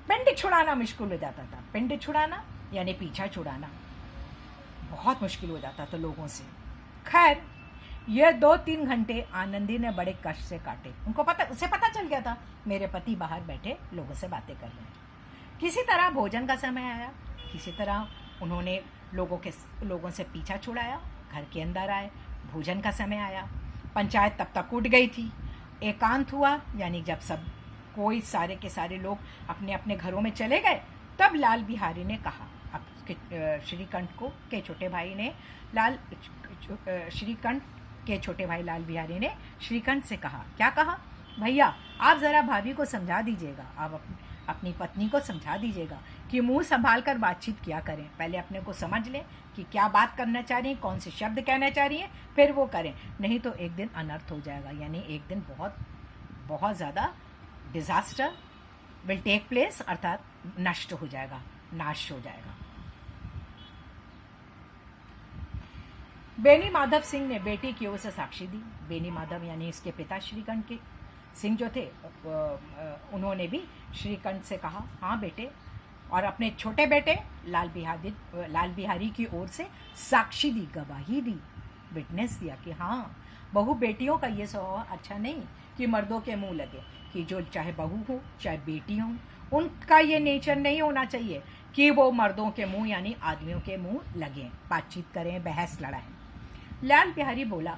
पिंड छुड़ाना मुश्किल हो जाता था। पिंड छुड़ाना यानी पीछा छुड़ाना बहुत मुश्किल हो जाता था लोगों से। खैर, यह 2-3 घंटे आनंदी ने बड़े कष्ट से काटे। उसे पता चल गया था मेरे पति बाहर बैठे लोगों से बातें कर रहे हैं। किसी तरह भोजन का समय आया, किसी तरह उन्होंने लोगों से पीछा छुड़ाया, घर के अंदर आए, भोजन का समय आया। पंचायत तब तक उठ गई थी। एकांत हुआ, यानी जब सारे के सारे लोग अपने अपने घरों में चले गए, तब लाल बिहारी ने कहा, श्रीकंठ के छोटे भाई लाल बिहारी ने श्रीकंठ से कहा, क्या कहा, भैया आप जरा भाभी को समझा दीजिएगा, आप अपनी पत्नी को समझा दीजिएगा कि मुंह संभाल कर बातचीत किया करें। पहले अपने को समझ लें कि क्या बात करना चाह रही हैं, कौन से शब्द कहना चाह रही हैं, फिर वो करें, नहीं तो एक दिन अनर्थ हो जाएगा, यानी एक दिन बहुत बहुत ज़्यादा डिजास्टर विल टेक प्लेस, अर्थात नष्ट हो जाएगा, नाश हो जाएगा। बेनी माधव सिंह ने बेटी की ओर से साक्षी दी। बेनी माधव यानी इसके पिता श्रीकंठ के सिंह जो थे, उन्होंने भी श्रीकंठ से कहा, हाँ बेटे, और अपने छोटे बेटे लाल बिहारी की ओर से साक्षी दी, गवाही दी, विटनेस दिया कि हाँ, बहू बेटियों का ये स्वभाव अच्छा नहीं कि मर्दों के मुंह लगे, कि जो चाहे बहू हो चाहे बेटी हो, उनका ये नेचर नहीं होना चाहिए कि वो मर्दों के मुंह यानी आदमियों के मुंह लगें, बातचीत करें, बहस लड़ाएं। लाल बिहारी बोला,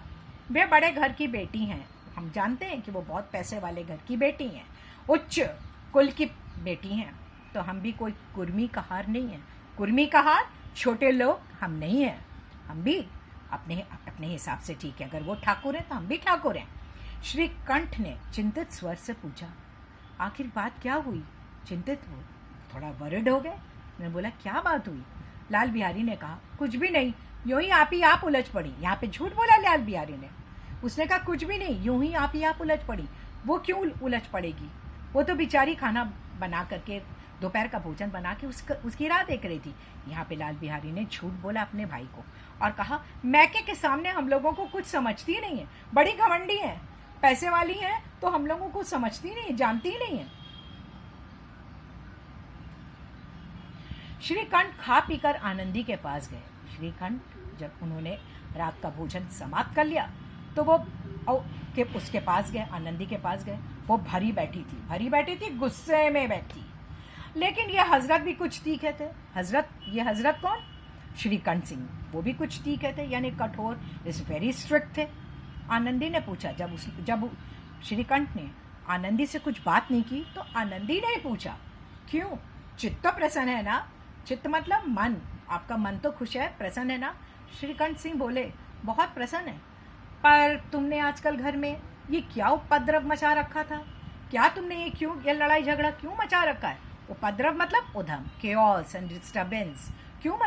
वे बड़े घर की बेटी हैं, हम जानते हैं कि वो बहुत पैसे वाले घर की बेटी हैं, उच्च कुल की बेटी हैं, तो हम भी कोई कुर्मी कहार नहीं है। कुर्मी कहार छोटे लोग हम नहीं हैं, हम भी अपने हिसाब से ठीक है, अगर वो ठाकुर हैं तो हम भी ठाकुर हैं। श्रीकंठ ने चिंतित स्वर से पूछा, आखिर बात क्या हुई? चिंतित हो, थोड़ा वरिड हो गए। मैं बोला, क्या बात हुई? लाल बिहारी ने कहा, कुछ भी नहीं, यूं ही आप उलझ पड़ी। यहाँ पे झूठ बोला लाल बिहारी ने। उसने कहा, कुछ भी नहीं, यूं ही आप उलझ पड़ी। वो क्यों उलझ पड़ेगी? वो तो बेचारी खाना बना करके, दोपहर का भोजन बना के उसकी राह देख रही थी। यहाँ पे लाल बिहारी ने झूठ बोला अपने भाई को और कहा, मैके के सामने हम लोगों को कुछ समझती नहीं है, बड़ी घमंडी है, पैसे वाली है, तो हम लोगों को समझती नहीं है, जानती ही नहीं है। श्रीकंठ खा पीकर आनंदी के पास गए। श्रीकंठ जब उन्होंने रात का भोजन समाप्त कर लिया तो वो उसके पास गए, आनंदी के पास गए। वो भरी बैठी थी, गुस्से में बैठी। लेकिन ये हजरत भी कुछ तीखे थे। ये हजरत कौन? श्रीकंठ सिंह। वो भी कुछ तीखे थे, यानी कठोर, इज वेरी स्ट्रिक्ट थे। आनंदी ने पूछा, जब श्रीकंठ ने आनंदी से कुछ बात नहीं की तो आनंदी ने पूछा, क्यों? चित्त तो प्रसन्न है ना? चित्त मतलब मन, आपका मन तो खुश है, प्रसन्न है ना? श्रीकंठ सिंह बोले, बहुत प्रसन्न है, पर तुमने आजकल घर में ये क्या उपद्रव मचा रखा था? क्या तुमने ये लड़ाई झगड़ा क्यों मचा रखा है? उपद्रव मतलब उधम, केओस एंड डिस्टर्बेंस, क्यों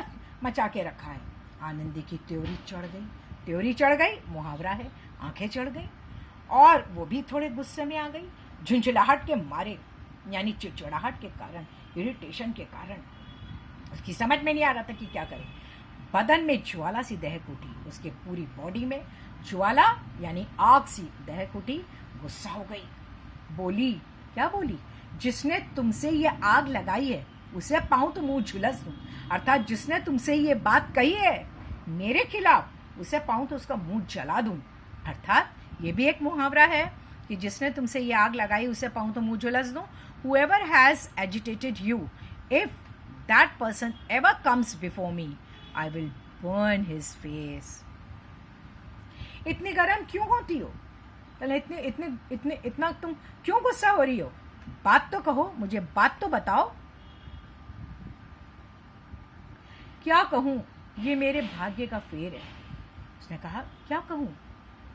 मचा के रखा है? आनंदी की त्योरी चढ़ गई, मुहावरा है, आंखें चढ़ गई, और वो भी थोड़े गुस्से में आ गई, झुंझलाहट के मारे, यानी चिड़चिड़ाहट के कारण, इरिटेशन के कारण। उसकी समझ में नहीं आ रहा था कि क्या करे। बदन में ज्वाला सी दहक उठी, उसके पूरी बॉडी में ज्वाला यानी आग सी दहक उठी। गुस्सा हो गई, बोली, क्या बोली? जिसने तुमसे ये आग लगाई है उसे पाऊं तो मुंह झुलस दूं, अर्थात जिसने तुमसे ये बात कही है मेरे खिलाफ, उसे पाऊं तो उसका मुंह जला दूं। अर्थात ये भी एक मुहावरा है कि जिसने तुमसे ये आग लगाई उसे पाऊं तो मुंह झुलस दूं। Whoever has agitated you, if that person ever comes before me, I will burn his face. इतनी गर्म क्यों होती हो? इतना तुम क्यों गुस्सा हो रही हो? बात तो कहो, मुझे बात तो बताओ। क्या कहूं, ये मेरे भाग्य का फेर है। उसने कहा, क्या कहूं?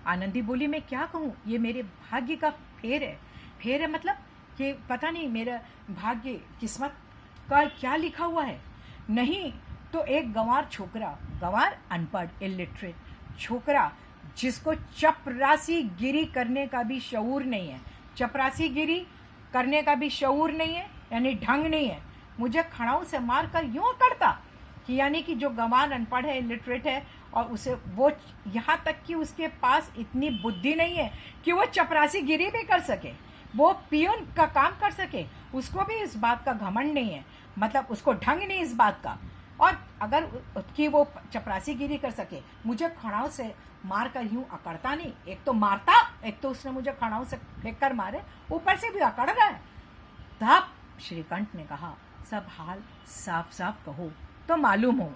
आनंदी बोली, मैं क्या कहूं, ये मेरे भाग्य का फेर है। फेर है मतलब कि पता नहीं मेरा भाग्य, किस्मत का क्या लिखा हुआ है। नहीं तो एक गंवार छोकरा, गंवार अनपढ़, इलिटरेट छोकरा, जिसको चपरासी गिरी करने का भी शऊर नहीं है, चपरासी गिरी करने का भी शऊर नहीं है, यानी ढंग नहीं है, मुझे खड़ाऊ से मार कर यूं करता कि यानी कि जो गंवार अनपढ़ है, इलिटरेट है, और उसे वो यहाँ तक कि उसके पास इतनी बुद्धि नहीं है कि वो चपरासी गिरी भी कर सके, वो पियून का काम कर सके, उसको भी इस बात का घमंड नहीं है, मतलब उसको ढंग नहीं इस बात का। और अगर कि वो चपरासी गिरी कर सके, मुझे खड़ाऊ से मार कर यूं अकड़ता नहीं, एक तो मारता, एक तो उसने मुझे खड़ाऊ से फेंक कर मारे, ऊपर से भी अकड़ रहा है। तब श्रीकंठ ने कहा, सब हाल साफ साफ कहो तो मालूम हो,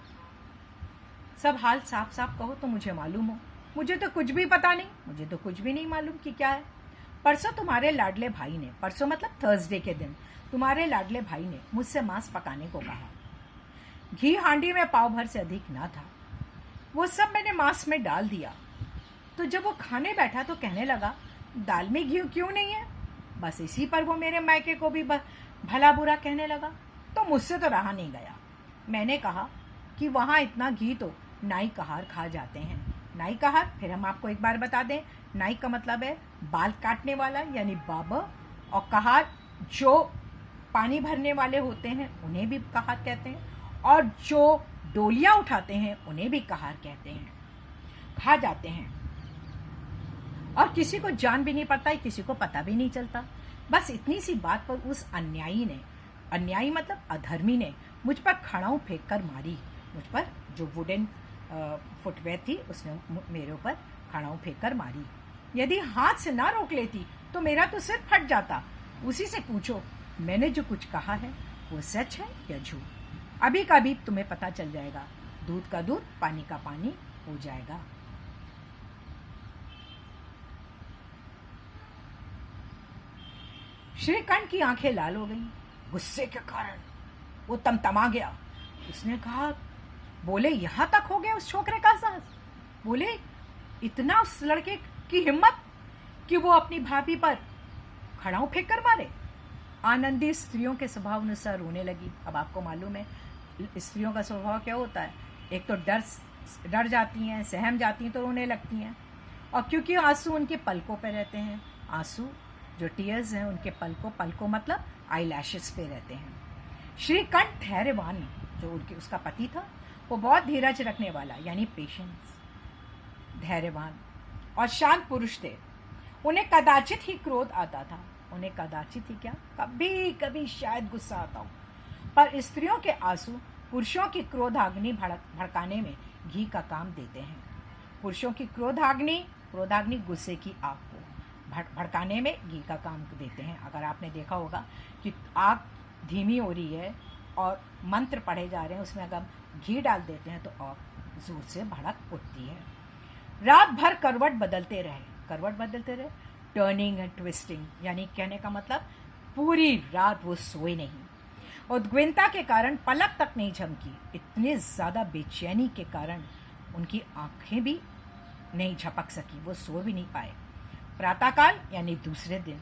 सब हाल साफ साफ कहो तो मुझे मालूम हो। मुझे तो कुछ भी पता नहीं, मुझे तो कुछ भी नहीं मालूम कि क्या है। परसों तुम्हारे लाडले भाई ने, परसों मतलब थर्सडे के दिन, तुम्हारे लाडले भाई ने मुझसे मांस पकाने को कहा। घी हांडी में पाव भर से अधिक ना था, वो सब मैंने मांस में डाल दिया। तो जब वो खाने बैठा तो कहने लगा, दाल में घी क्यों नहीं है? बस इसी पर वो मेरे मायके को भी भला बुरा कहने लगा, तो मुझसे तो रहा नहीं गया। मैंने कहा कि वहाँ इतना घी तो नाई कहार खा जाते हैं। नाई कहार, फिर हम आपको एक बार बता दें, नाई का मतलब है बाल काटने वाला यानी बार्बर, और कहार जो पानी भरने वाले होते हैं उन्हें भी कहार कहते हैं, और जो डोलियां उठाते हैं उन्हें भी कहार कहते हैं, खा जाते हैं। और किसी को जान भी नहीं पड़ता है, किसी को पता भी नहीं चलता। बस इतनी सी बात पर उस अन्यायी ने, अन्यायी मतलब अधर्मी ने, मुझ पर खड़ाऊ फेंक कर मारी। मुझ पर जो वुडन फुटवेयर थी उसने मेरे ऊपर खड़ाऊ फेंक कर मारी। यदि हाथ से ना रोक लेती तो मेरा तो सिर फट जाता। उसी से पूछो मैंने जो कुछ कहा है वो सच है या झूठ। अभी कभी तुम्हें पता चल जाएगा, दूध का दूध पानी का पानी हो जाएगा। श्रीकंठ की आंखें लाल हो गईं। गुस्से के कारण वो तमतमा गया। उसने कहा, बोले यहां तक हो गया उस छोकरे का साहस। बोले इतना उस लड़के की हिम्मत कि वो अपनी भाभी पर खड़ाऊ फेंक कर मारे। आनंदी स्त्रियों के स्वभाव अनुसार रोने लगी। अब आपको मालूम है स्त्रियों का स्वभाव क्या होता है, एक तो डर जाती हैं, सहम जाती हैं तो रोने लगती हैं, और क्योंकि आंसू उनके पलकों पे रहते हैं, आंसू जो टीयर्स हैं उनके पलकों मतलब आई लैशेस पे रहते हैं। श्रीकंठ धैर्यवान, जो उसका पति था, वो बहुत धीरज रखने वाला यानी पेशेंस, धैर्यवान और शांत पुरुष थे। उन्हें कदाचित ही क्रोध आता था। उन्हें कदाचित ही क्या, कभी कभी शायद गुस्सा आता हो, पर स्त्रियों के आंसू पुरुषों की क्रोधाग्नि भड़काने में घी का काम देते हैं। पुरुषों की क्रोधाग्नि गुस्से की आग को भड़काने में घी का काम देते हैं। अगर आपने देखा होगा कि आग धीमी हो रही है और मंत्र पढ़े जा रहे हैं, उसमें अगर घी डाल देते हैं तो आग जोर से भड़क उठती है। रात भर करवट बदलते रहे, टर्निंग एंड ट्विस्टिंग, यानी कहने का मतलब पूरी रात वो सोए नहीं। उद्विग्नता के कारण पलक तक नहीं झपकी। इतने ज्यादा बेचैनी के कारण उनकी आंखें भी नहीं झपक सकी, वो सो भी नहीं पाए। प्रातःकाल यानी दूसरे दिन,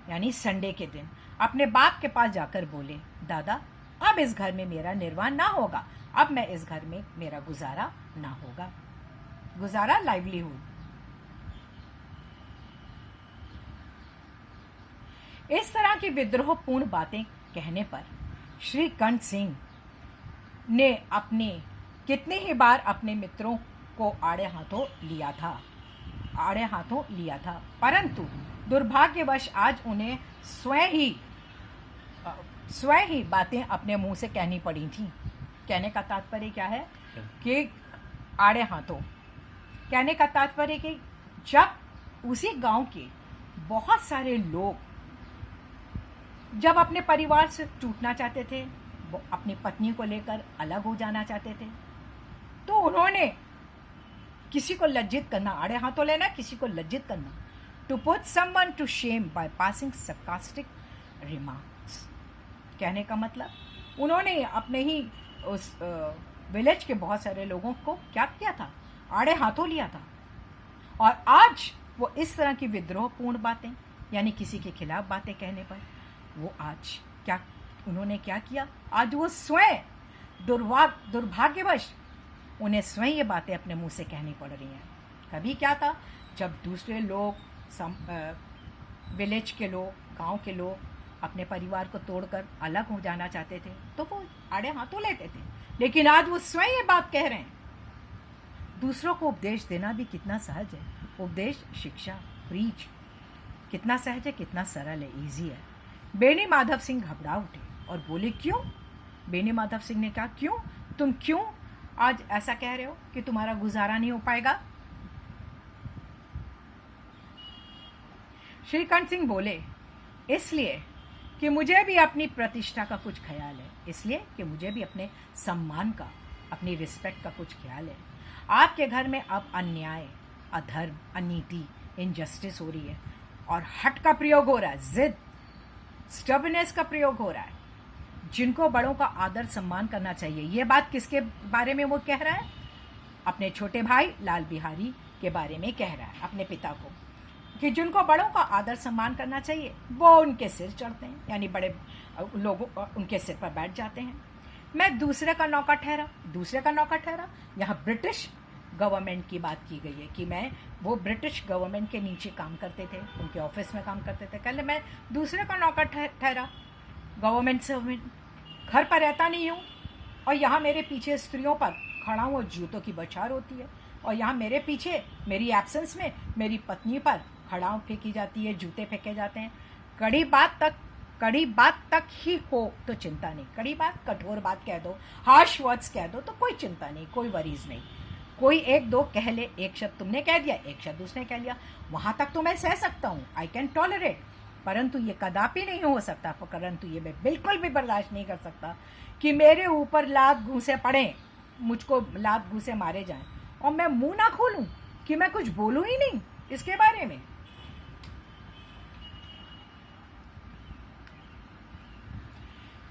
यानी संडे के दिन, अपने बाप के पास जाकर बोले, दादा अब इस घर में मेरा निर्वाह ना होगा, अब मैं इस घर में मेरा गुजारा ना होगा। गुजारा लाइवलीहुड। इस तरह की विद्रोहपूर्ण बातें कहने पर श्रीकंठ सिंह ने अपने कितने ही बार अपने मित्रों को आड़े हाथों लिया था, परंतु दुर्भाग्यवश आज उन्हें स्वयं ही बातें अपने मुंह से कहनी पड़ी थी। कहने का तात्पर्य क्या है कि आड़े हाथों, कहने का तात्पर्य कि जब उसी गांव के बहुत सारे लोग जब अपने परिवार से टूटना चाहते थे, वो अपनी पत्नी को लेकर अलग हो जाना चाहते थे, तो उन्होंने किसी को लज्जित करना, आड़े हाथों लेना, किसी को लज्जित करना, to put someone to shame by passing sarcastic remarks। कहने का मतलब उन्होंने अपने ही उस विलेज के बहुत सारे लोगों को क्या किया था, आड़े हाथों लिया था। और आज वो इस तरह की विद्रोहपूर्ण बातें यानी किसी के खिलाफ बातें कहने पर वो आज क्या, उन्होंने क्या किया, आज वो स्वयं दुर्भाग्यवश उन्हें स्वयं ये बातें अपने मुंह से कहनी पड़ रही हैं। कभी क्या था, जब दूसरे लोग, विलेज के लोग, गांव के लोग अपने परिवार को तोड़कर अलग हो जाना चाहते थे तो वो आड़े हाथों लेते थे, लेकिन आज वो स्वयं ये बात कह रहे हैं। दूसरों को उपदेश देना भी कितना सहज है। उपदेश, शिक्षा, प्रीच कितना सहज है, कितना सरल है, इजी है। बेनी माधव सिंह घबरा उठे और बोले, क्यों? बेनी माधव सिंह ने कहा, क्यों? तुम क्यों आज ऐसा कह रहे हो कि तुम्हारा गुजारा नहीं हो पाएगा? श्रीकंठ सिंह बोले, इसलिए कि मुझे भी अपनी प्रतिष्ठा का कुछ ख्याल है, इसलिए कि मुझे भी अपने सम्मान का, अपनी रिस्पेक्ट का कुछ ख्याल है। आपके घर में अब अन्याय, अधर्म, अनीति, इनजस्टिस हो रही है और हट का प्रयोग हो रहा है, जिद, स्टबनेस का प्रयोग हो रहा है। जिनको बड़ों का आदर सम्मान करना चाहिए, ये बात किसके बारे में वो कह रहा है? अपने छोटे भाई लाल बिहारी के बारे में कह रहा है, अपने पिता को, कि जिनको बड़ों का आदर सम्मान करना चाहिए वो उनके सिर चढ़ते हैं, यानी बड़े लोग उनके सिर पर बैठ जाते हैं। मैं दूसरे का नौकर ठहरा। यहाँ ब्रिटिश गवर्नमेंट की बात की गई है कि मैं वो ब्रिटिश गवर्नमेंट के नीचे काम करते थे, उनके ऑफिस में काम करते थे, कहले मैं दूसरे का नौकर ठहरा। गवर्नमेंट सर्वेंट, घर पर रहता नहीं हूँ और यहाँ मेरे पीछे स्त्रियों पर खड़ा हूँ और जूतों की बौछार होती है, और यहाँ मेरे पीछे मेरी एब्सेंस में मेरी पत्नी पर खड़ाऊ फेंकी जाती है, जूते फेंके जाते हैं। कड़ी बात तक ही हो तो चिंता नहीं, कड़ी बात, कठोर बात कह दो, हार्श वर्ड्स कह दो तो कोई चिंता नहीं, कोई वरीज नहीं। कोई एक दो कह ले, एक शब्द तुमने कह दिया, एक शब्द उसने कह लिया, वहां तक तो मैं सह सकता हूँ, आई कैन टॉलरेट। परंतु ये कदापि नहीं हो सकता, परंतु ये मैं बिल्कुल भी बर्दाश्त नहीं कर सकता कि मेरे ऊपर लात घूंसे पड़े, मुझको लात घूंसे मारे जाएं और मैं मुंह ना खोलूं, कि मैं कुछ बोलूं ही नहीं इसके बारे में।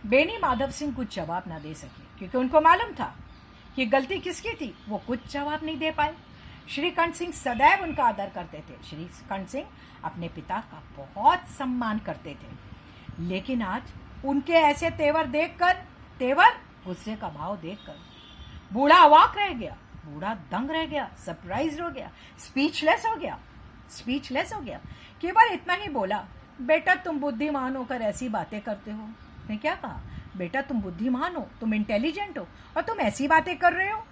बेनी माधव सिंह कुछ जवाब ना दे सके, क्योंकि उनको मालूम था कि गलती किसकी थी, वो कुछ जवाब नहीं दे पाए। श्रीकंठ सिंह सदैव उनका आदर करते थे, श्रीकंठ सिंह अपने पिता का बहुत सम्मान करते थे, लेकिन आज उनके ऐसे तेवर देखकर, तेवर गुस्से का भाव देखकर बूढ़ा अवाक रह गया, बूढ़ा दंग रह गया, सरप्राइज हो गया, स्पीचलेस हो गया। केवल इतना ही बोला, बेटा तुम बुद्धिमान होकर ऐसी बातें करते हो। उसने क्या कहा, बेटा तुम बुद्धिमान हो, तुम इंटेलिजेंट हो और तुम ऐसी बातें कर रहे हो।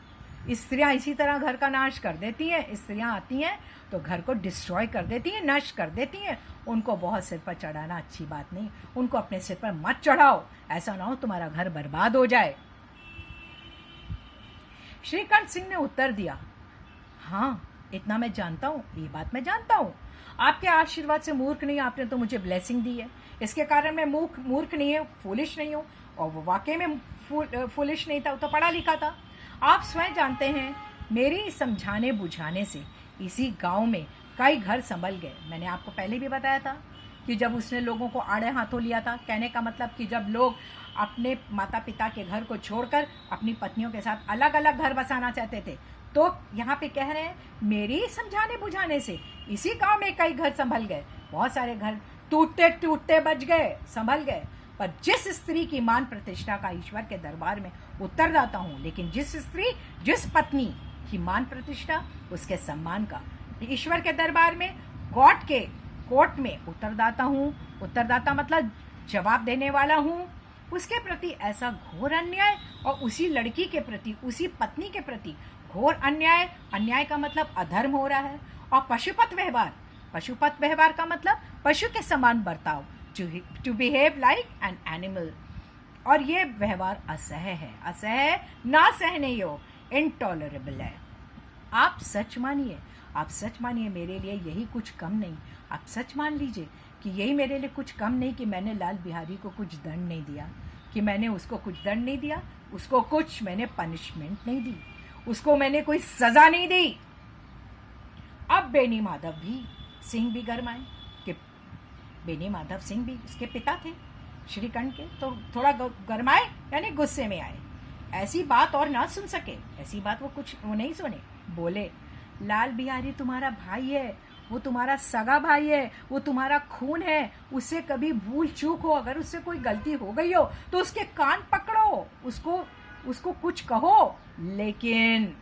स्त्रियां इसी तरह घर का नाश कर देती हैं, स्त्रियां आती हैं तो घर को डिस्ट्रॉय कर देती हैं, नष्ट कर देती हैं। उनको बहुत सिर पर चढ़ाना अच्छी बात नहीं, उनको अपने सिर पर मत चढ़ाओ, ऐसा ना हो तुम्हारा घर बर्बाद हो जाए। श्रीकंठ सिंह ने उत्तर दिया, हाँ इतना मैं जानता हूँ, ये बात मैं जानता हूँ, आपके आशीर्वाद से मूर्ख नहीं, आपने तो मुझे ब्लेसिंग दी है, इसके कारण मैं मूर्ख नहीं हूँ, फूलिश नहीं हूँ। और वो वाकई में फूलिश नहीं था, तो पढ़ा लिखा था। आप स्वयं जानते हैं, मेरी समझाने बुझाने से इसी गांव में कई घर संभल गए। मैंने आपको पहले भी बताया था कि जब उसने लोगों को आड़े हाथों लिया था, कहने का मतलब कि जब लोग अपने माता पिता के घर को छोड़कर अपनी पत्नियों के साथ अलग अलग घर बसाना चाहते थे, तो यहाँ पे कह रहे हैं मेरी समझाने बुझाने से इसी गांव में कई घर संभल गए। बहुत सारे घर टूटते टूटते बच गए, संभल गए, पर जिस स्त्री की मान प्रतिष्ठा का ईश्वर के दरबार में उत्तरदाता हूँ, लेकिन जिस पत्नी की मान प्रतिष्ठा, उसके सम्मान का ईश्वर के दरबार में, गॉड के कोर्ट में उत्तरदाता हूँ, उत्तरदाता मतलब जवाब देने वाला हूँ, उसके प्रति ऐसा घोर अन्याय और उसी लड़की के प्रति, उसी पत्नी के प्रति घोर अन्याय, अन्याय का मतलब अधर्म हो रहा है, और पशुपत व्यवहार का मतलब पशु के समान बर्ताव, to behave like an animal, और ये व्यवहार असह्य है, असह्य ना सहने योग्य, इनटॉलरेबल है। आप सच मानिए मेरे लिए यही कुछ कम नहीं, आप सच मान लीजिए कि यही मेरे लिए कुछ कम नहीं कि मैंने लाल बिहारी को कुछ दंड नहीं दिया, कि मैंने उसको कुछ दंड नहीं दिया, उसको कुछ मैंने पनिशमेंट नहीं दी, उसको मैंने कोई सजा नहीं दी। अब बेनी माधव सिंह भी गरमाए कि बेनी माधव सिंह भी उसके पिता थे श्रीकंठ के, तो थोड़ा गरमाए, यानी गुस्से में आए। ऐसी बात और ना सुन सके, ऐसी बात वो नहीं सुने। बोले, लाल बिहारी तुम्हारा भाई है, वो तुम्हारा सगा भाई है, वो तुम्हारा खून है, उससे कभी भूल चूक हो, अगर उससे कोई गलती हो गई हो तो उसके कान पकड़ो, उसको कुछ कहो, लेकिन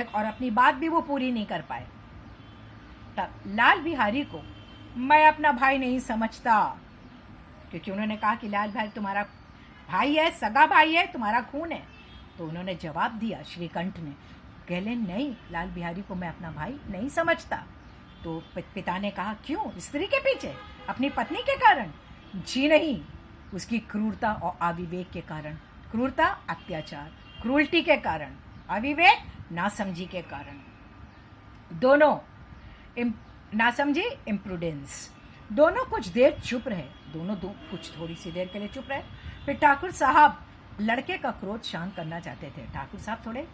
और अपनी बात भी वो पूरी नहीं कर पाए। तब लाल बिहारी को मैं अपना भाई नहीं समझता, क्योंकि उन्होंने कहा कि लाल बिहारी तुम्हारा भाई है, सगा भाई है, तुम्हारा खून है। तो उन्होंने जवाब दिया, श्रीकंठ ने, कहले नहीं, लाल बिहारी को मैं अपना भाई नहीं समझता। तो पिता ने कहा, क्यों? स्त्री के पीछे, अपनी पत्नी के कारण? जी नहीं, उसकी क्रूरता और अविवेक के कारण। क्रूरता अत्याचार, क्रूरटी के कारण, अविवेक नासमझी के कारण, दोनों नासमझी, इम्प्रूडेंस। दोनों कुछ देर चुप रहे, दोनों कुछ थोड़ी सी देर के लिए चुप रहे। फिर ठाकुर साहब लड़के का क्रोध शांत करना चाहते थे। ठाकुर साहब थोड़े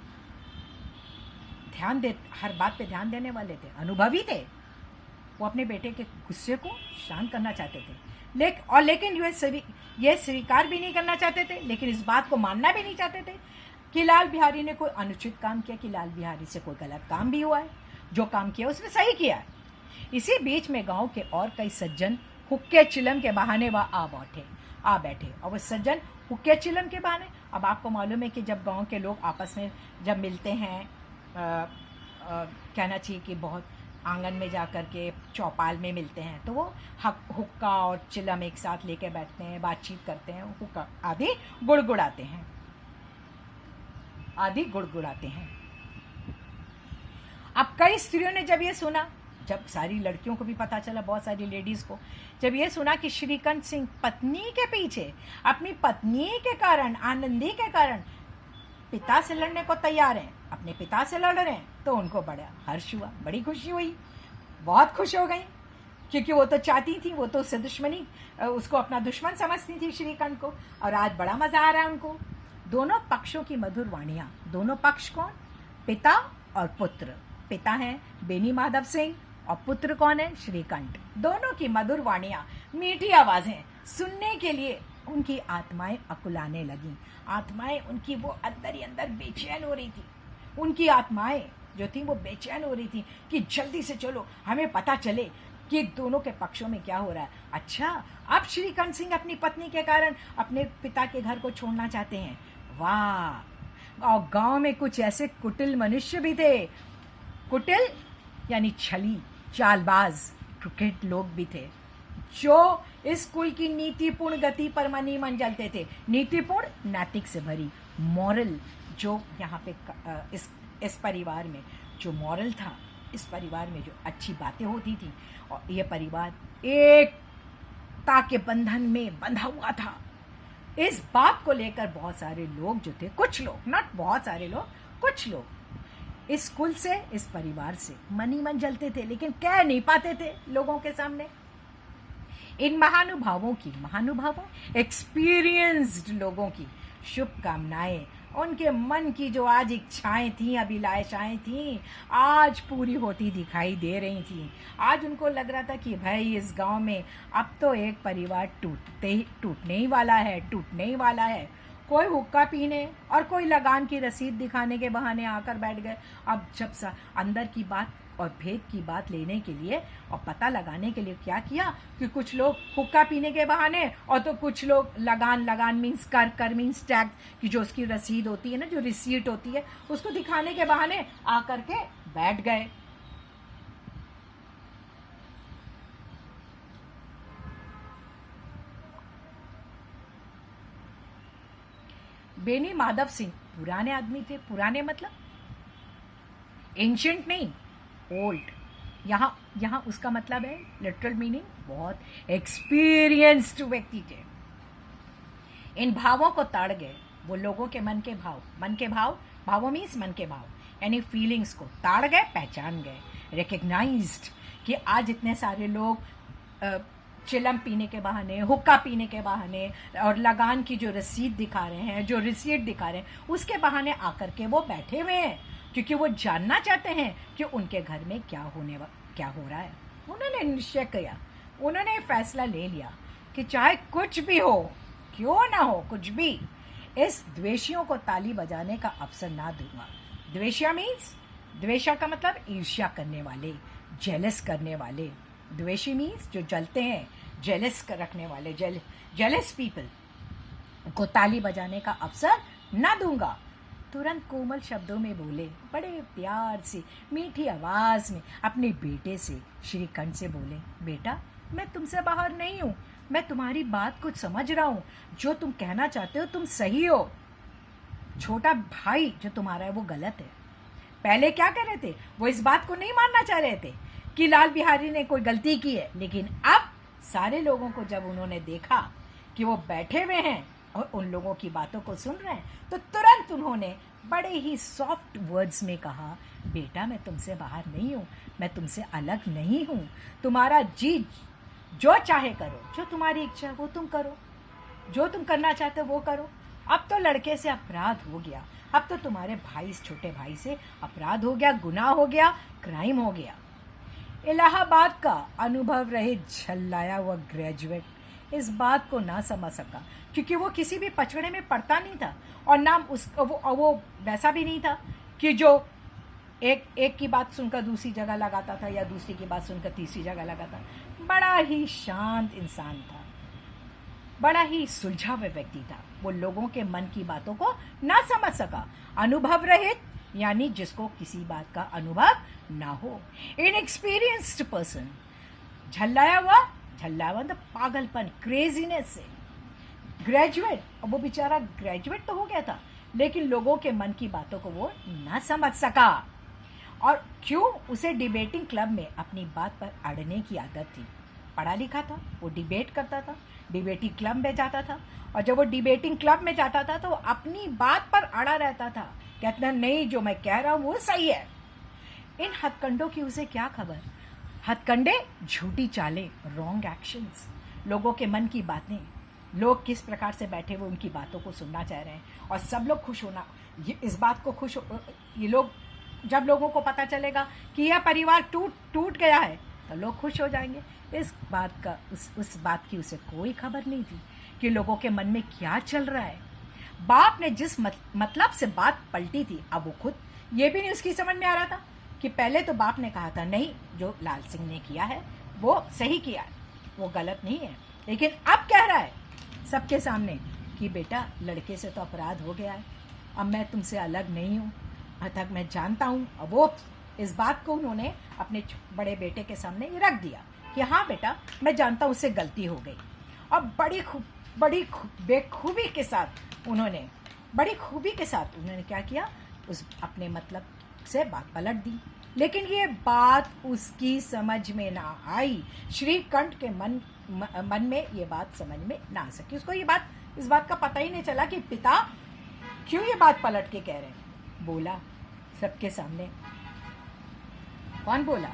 हर बात पे ध्यान देने वाले थे, अनुभवी थे। वो अपने बेटे के गुस्से को शांत करना चाहते थे, लेकिन ये स्वीकार भी नहीं करना चाहते थे, लेकिन इस बात को मानना भी नहीं चाहते थे कि लाल बिहारी ने कोई अनुचित काम किया, कि लाल बिहारी से कोई गलत काम भी हुआ है। जो काम किया उसने सही किया है। इसी बीच में गांव के और कई सज्जन हुक्के चिलम के बहाने वहाँ आ बैठे, और वो सज्जन हुक्के चिलम के बहाने, अब आपको मालूम है कि जब गांव के लोग आपस में जब मिलते हैं, कहना चाहिए कि बहुत आंगन में जा कर के चौपाल में मिलते हैं तो वो हुक्का और चिलम एक साथ लेके बैठते हैं, बातचीत करते हैं, हुक्का आदि गुड़गुड़ाते हैं, अब कई स्त्रियों ने जब ये सुना, जब सारी लड़कियों को भी पता चला, बहुत सारी लेडीज को जब ये सुना कि श्रीकंठ सिंह पत्नी के पीछे, अपनी पत्नी के कारण, आनंदी के कारण पिता से लड़ने को तैयार हैं, अपने पिता से लड़ रहे हैं, तो उनको बड़ा हर्ष हुआ, बड़ी खुशी हुई, बहुत खुश हो गई, क्योंकि वो तो चाहती थी, वो तो उससे दुश्मनी, उसको अपना दुश्मन समझती थी श्रीकंठ को, और आज बड़ा मजा आ रहा है उनको। दोनों पक्षों की मधुर वाणियां, दोनों पक्ष कौन, पिता और पुत्र, पिता हैं बेनी माधव सिंह और पुत्र कौन है, श्रीकंठ, दोनों की मधुर वाणियां, मीठी आवाजें सुनने के लिए उनकी आत्माएं अकुलाने लगी, आत्माएं उनकी वो अंदर ही अंदर बेचैन हो रही थी, उनकी आत्माएं जो थी वो बेचैन हो रही थी कि जल्दी से चलो, हमें पता चले कि दोनों के पक्षों में क्या हो रहा है। अच्छा, अब श्रीकंठ सिंह अपनी पत्नी के कारण अपने पिता के घर को छोड़ना चाहते हैं, वाह। और गांव में कुछ ऐसे कुटिल मनुष्य भी थे, कुटिल यानी छली, चालबाज, क्रिकेट लोग भी थे, जो इस कुल की नीतिपूर्ण गति पर मनी मन जलते थे, नीतिपूर्ण, नैतिक से भरी, मॉरल, जो यहाँ पे इस परिवार में जो मॉरल था, इस परिवार में जो अच्छी बातें होती थी, और ये परिवार एकता के बंधन में बंधा हुआ था। इस बात को लेकर बहुत सारे लोग जो थे, कुछ लोग, नॉट बहुत सारे लोग, कुछ लोग इस कुल से, इस परिवार से मनी मन जलते थे, लेकिन कह नहीं पाते थे लोगों के सामने। इन महानुभावों, एक्सपीरियंस्ड लोगों की शुभकामनाएं, उनके मन की जो आज इच्छाएं थी, अभिलाषाएं थी, आज पूरी होती दिखाई दे रही थी। आज उनको लग रहा था कि भाई इस गांव में अब तो एक परिवार टूटने ही वाला है। कोई हुक्का पीने और कोई लगान की रसीद दिखाने के बहाने आकर बैठ गए। अब जब अंदर की बात और भेद की बात लेने के लिए और पता लगाने के लिए क्या किया कि कुछ लोग हुक्का पीने के बहाने, और तो कुछ लोग लगान मीन्स कर मीन्स टैक्स की जो उसकी रसीद होती है ना, जो रिसीट होती है, उसको दिखाने के बहाने आकर के बैठ गए। बेनी माधव सिंह पुराने आदमी थे, पुराने मतलब एंशिएंट नहीं, ओल्ड। यहाँ उसका मतलब है लिटरल मीनिंग, बहुत एक्सपीरियंस्ड व्यक्ति थे। इन भावों को ताड़ गए वो, लोगों के मन के भाव, भावों मीन्स मन के भाव, यानी फीलिंग्स को ताड़ गए, पहचान गए, रिकग्नाइज्ड कि आज इतने सारे लोग चिलम पीने के बहाने, हुक्का पीने के बहाने और लगान की जो रसीद दिखा रहे हैं, जो रिसीट दिखा रहे हैं, उसके बहाने आकर के वो बैठे हुए हैं, क्योंकि वो जानना चाहते हैं कि उनके घर में क्या हो रहा है। उन्होंने निश्चय किया, उन्होंने फैसला ले लिया कि चाहे कुछ भी हो, क्यों ना हो, कुछ भी, इस द्वेषियों को ताली बजाने का अवसर ना दूंगा। द्वेषिया मीन्स, द्वेषा का मतलब ईर्ष्या करने वाले, जेलस करने वाले। द्वेषी मीन्स जो जलते हैं, जेलस रखने वाले, जेलस पीपल को ताली बजाने का अवसर ना दूंगा। तुरंत कोमल शब्दों में बोले, बड़े प्यार से, मीठी आवाज में अपने बेटे से, श्रीकंठ से बोले, बेटा मैं तुमसे बाहर नहीं हूँ, मैं तुम्हारी बात कुछ समझ रहा हूँ, जो तुम कहना चाहते हो तुम सही हो, छोटा भाई जो तुम्हारा है वो गलत है। पहले क्या कर रहे थे, वो इस बात को नहीं मानना चाह रहे थे कि लाल बिहारी ने कोई गलती की है, लेकिन अब सारे लोगों को जब उन्होंने देखा कि वो बैठे हुए हैं और उन लोगों की बातों को सुन रहे हैं, तो तुरंत उन्होंने बड़े ही सॉफ्ट वर्ड्स में कहा, बेटा मैं तुमसे बाहर नहीं हूँ, मैं तुमसे अलग नहीं हूँ, तुम्हारा जी जो चाहे करो, जो तुम्हारी इच्छा है वो तुम करो, जो तुम करना चाहते हो वो करो। अब तो लड़के से अपराध हो गया, अब तो तुम्हारे भाई, छोटे भाई से अपराध हो गया, गुनाह हो गया, क्राइम हो गया। इलाहाबाद का अनुभव रहित झल्लाया हुआ ग्रेजुएट इस बात को ना समझ सका, क्योंकि वो किसी भी पचड़े में पड़ता नहीं था, और ना वो वैसा भी नहीं था कि जो एक की बात सुनकर दूसरी जगह लगाता था या दूसरी की बात सुनकर तीसरी जगह लगाता। बड़ा ही शांत इंसान था, बड़ा ही सुलझा हुआ व्यक्ति था, वो लोगों के मन की बातों को ना समझ सका। अनुभव रहित यानी जिसको किसी बात का अनुभव ना हो। इनएक्सपीरियंस्ड पर्सन, झल्लाया हुआ तो पागलपन, क्रेजीनेस से। ग्रेजुएट, अब वो बेचारा ग्रेजुएट तो हो गया था, लेकिन लोगों के मन की बातों को वो ना समझ सका। और क्यों? उसे डिबेटिंग क्लब में अपनी बात पर अड़ने की आदत थी। पढ़ा लिखा था, वो डिबेट करता था, डिबेटिंग क्लब में जाता था, और जब वो डिबेटिंग क्लब में जाता था तो वो अपनी बात पर अड़ा रहता था, कहता नहीं जो मैं कह रहा हूँ वो सही है। इन हथकंडों की उसे क्या खबर? हथकंडे, झूठी चालें, रॉन्ग एक्शंस, लोगों के मन की बातें, लोग किस प्रकार से बैठे हुए उनकी बातों को सुनना चाह रहे हैं और सब लोग खुश होना, इस बात को ये लोग, जब लोगों को पता चलेगा कि यह परिवार टूट गया है तो लोग खुश हो जाएंगे। इस बात का उस बात की उसे कोई खबर नहीं थी कि लोगों के मन में क्या चल रहा है। बाप ने जिस मतलब से बात पलटी थी, अब वो खुद ये भी नहीं उसकी समझ में आ रहा था कि पहले तो बाप ने कहा था नहीं, जो लाल सिंह ने किया है वो सही किया है, वो गलत नहीं है, लेकिन अब कह रहा है सबके सामने कि बेटा लड़के से तो अपराध हो गया है, अब मैं तुमसे अलग नहीं हूँ, तक मैं जानता हूँ। अब वो इस बात को उन्होंने अपने बड़े बेटे के सामने रख दिया कि हाँ बेटा मैं जानता हूँ उससे गलती हो गई। अब बड़ी खूबी के साथ उन्होंने क्या किया, उस अपने मतलब से बात पलट दी। लेकिन ये बात उसकी समझ में ना आई। श्रीकंठ के मन में ये बात समझ में ना आ सकी। उसको इस बात का पता ही नहीं चला कि पिता क्यों ये बात पलट के कह रहे हैं। बोला सबके सामने। कौन बोला?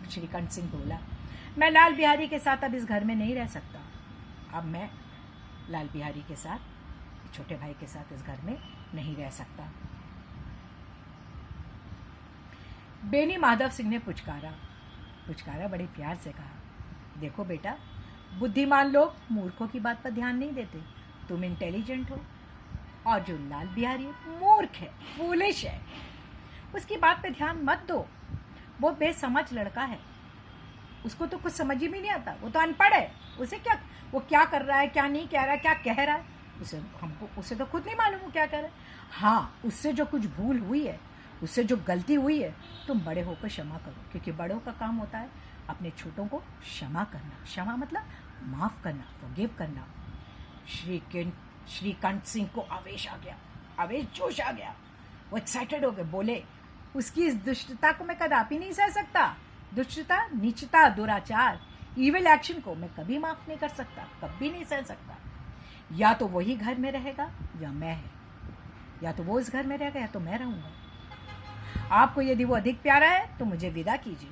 श्रीकंठ सिंह बोला, मैं लाल बिहारी के साथ अब इस घर में नहीं रह सकता। अब मैं लाल बिहारी के साथ, छोटे भाई के साथ इस घर में नहीं रह सकता। बेनी माधव सिंह ने पुचकारा बड़े प्यार से कहा, देखो बेटा, बुद्धिमान लोग मूर्खों की बात पर ध्यान नहीं देते। तुम इंटेलिजेंट हो और जो लाल बिहारी मूर्ख है, फूलिश है, उसकी बात पे ध्यान मत दो। वो बेसमझ लड़का है, उसको तो कुछ समझ ही नहीं आता, वो तो अनपढ़ है। वो क्या कर रहा है, क्या नहीं कह रहा है, क्या कह रहा है, उसे तो खुद नहीं मालूम वो क्या कर रहा है। हाँ, उससे जो कुछ भूल हुई है, उससे जो गलती हुई है, तुम बड़े होकर क्षमा करो, क्योंकि बड़ों का काम होता है अपने छोटों को क्षमा करना। क्षमा मतलब माफ करना, फॉरगिव करना। श्रीकंठ सिंह को जोश आ गया। वो एक्साइटेड हो गए, बोले, उसकी इस दुष्टता को मैं कदापि नहीं सह सकता। दुष्टता, नीचता, दुराचार, इविल एक्शन को मैं कभी माफ नहीं कर सकता, कभी नहीं सह सकता। या तो वही घर में रहेगा या मैं है, या तो वो इस घर में रहेगा या तो मैं रहूंगा। आपको यदि वो अधिक प्यारा है तो मुझे विदा कीजिए,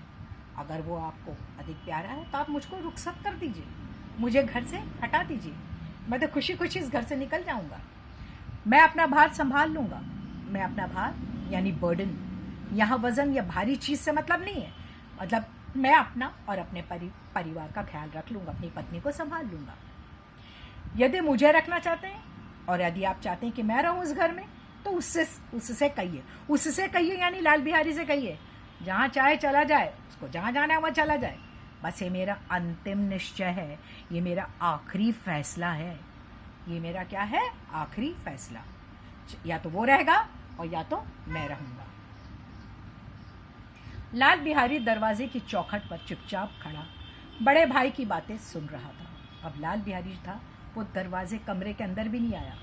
अगर वो आपको अधिक प्यारा है तो आप मुझको रुखसत कर दीजिए, मुझे घर से हटा दीजिए। मैं तो खुशी खुशी इस घर से निकल जाऊंगा। मैं अपना भार संभाल लूंगा। मैं अपना भार यानी बर्डन, यहाँ वजन या भारी चीज से मतलब नहीं है, मतलब मैं अपना और अपने परिवार का ख्याल रख लूंगा, अपनी पत्नी को संभाल लूंगा। यदि मुझे रखना चाहते हैं और यदि आप चाहते हैं कि मैं रहूं इस घर में, तो उससे कहिए यानी लाल बिहारी से कहिए, जहाँ चाहे चला जाए, उसको जहाँ जाना है वहाँ चला जाए। बस ये मेरा अंतिम निश्चय है, ये मेरा आखिरी फैसला है। ये मेरा क्या है? आखिरी फैसला। या तो वो रहेगा और या तो मैं रहूंगा। लाल बिहारी दरवाजे की चौखट पर चुपचाप खड़ा बड़े भाई की बातें सुन रहा था। अब लाल बिहारी था, वो कमरे के अंदर भी नहीं आया,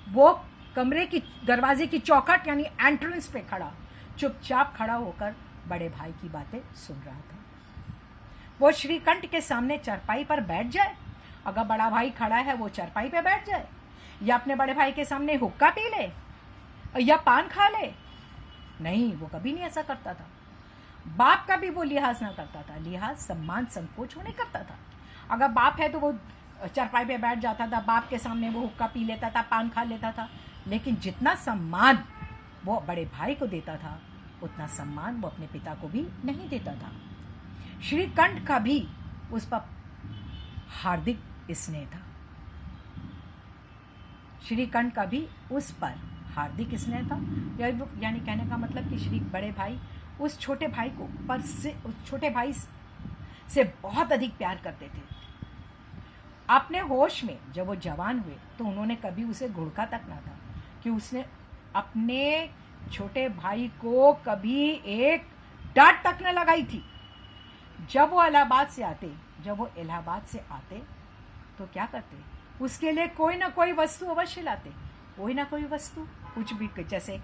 वो कमरे की दरवाजे की चौखट यानी एंट्रेंस पे खड़ा, चुपचाप खड़ा होकर बड़े भाई की बातें सुन रहा था। वो श्रीकंठ के सामने चरपाई पर बैठ जाए, अगर बड़ा भाई खड़ा है वो चरपाई पे बैठ जाए, या अपने बड़े भाई के सामने हुक्का पी ले या पान खा ले। नहीं, वो कभी नहीं ऐसा करता था। बाप का भी वो लिहाज ना करता था, लिहाज सम्मान संकोच होने करता था। अगर बाप है तो वो चरपाई पे बैठ जाता था, बाप के सामने वो हुक्का पी लेता था, पान खा लेता था, लेकिन जितना सम्मान वो बड़े भाई को देता था उतना सम्मान वो अपने पिता को भी नहीं देता था। श्रीकंठ का भी उस पर हार्दिक स्नेह था। श्रीकंठ का भी उस पर हार्दिक स्नेह था, यानी कहने का मतलब कि बड़े भाई उस छोटे भाई से बहुत अधिक प्यार करते थे। अपने होश में जब वो जवान हुए तो उन्होंने कभी उसे घुड़का तक ना था कि उसने अपने छोटे भाई को कभी एक डांट तक न लगाई थी। जब वो इलाहाबाद से आते तो क्या करते, उसके लिए कोई ना कोई वस्तु अवश्य लाते, कोई ना कोई वस्तु, कुछ भी। जैसे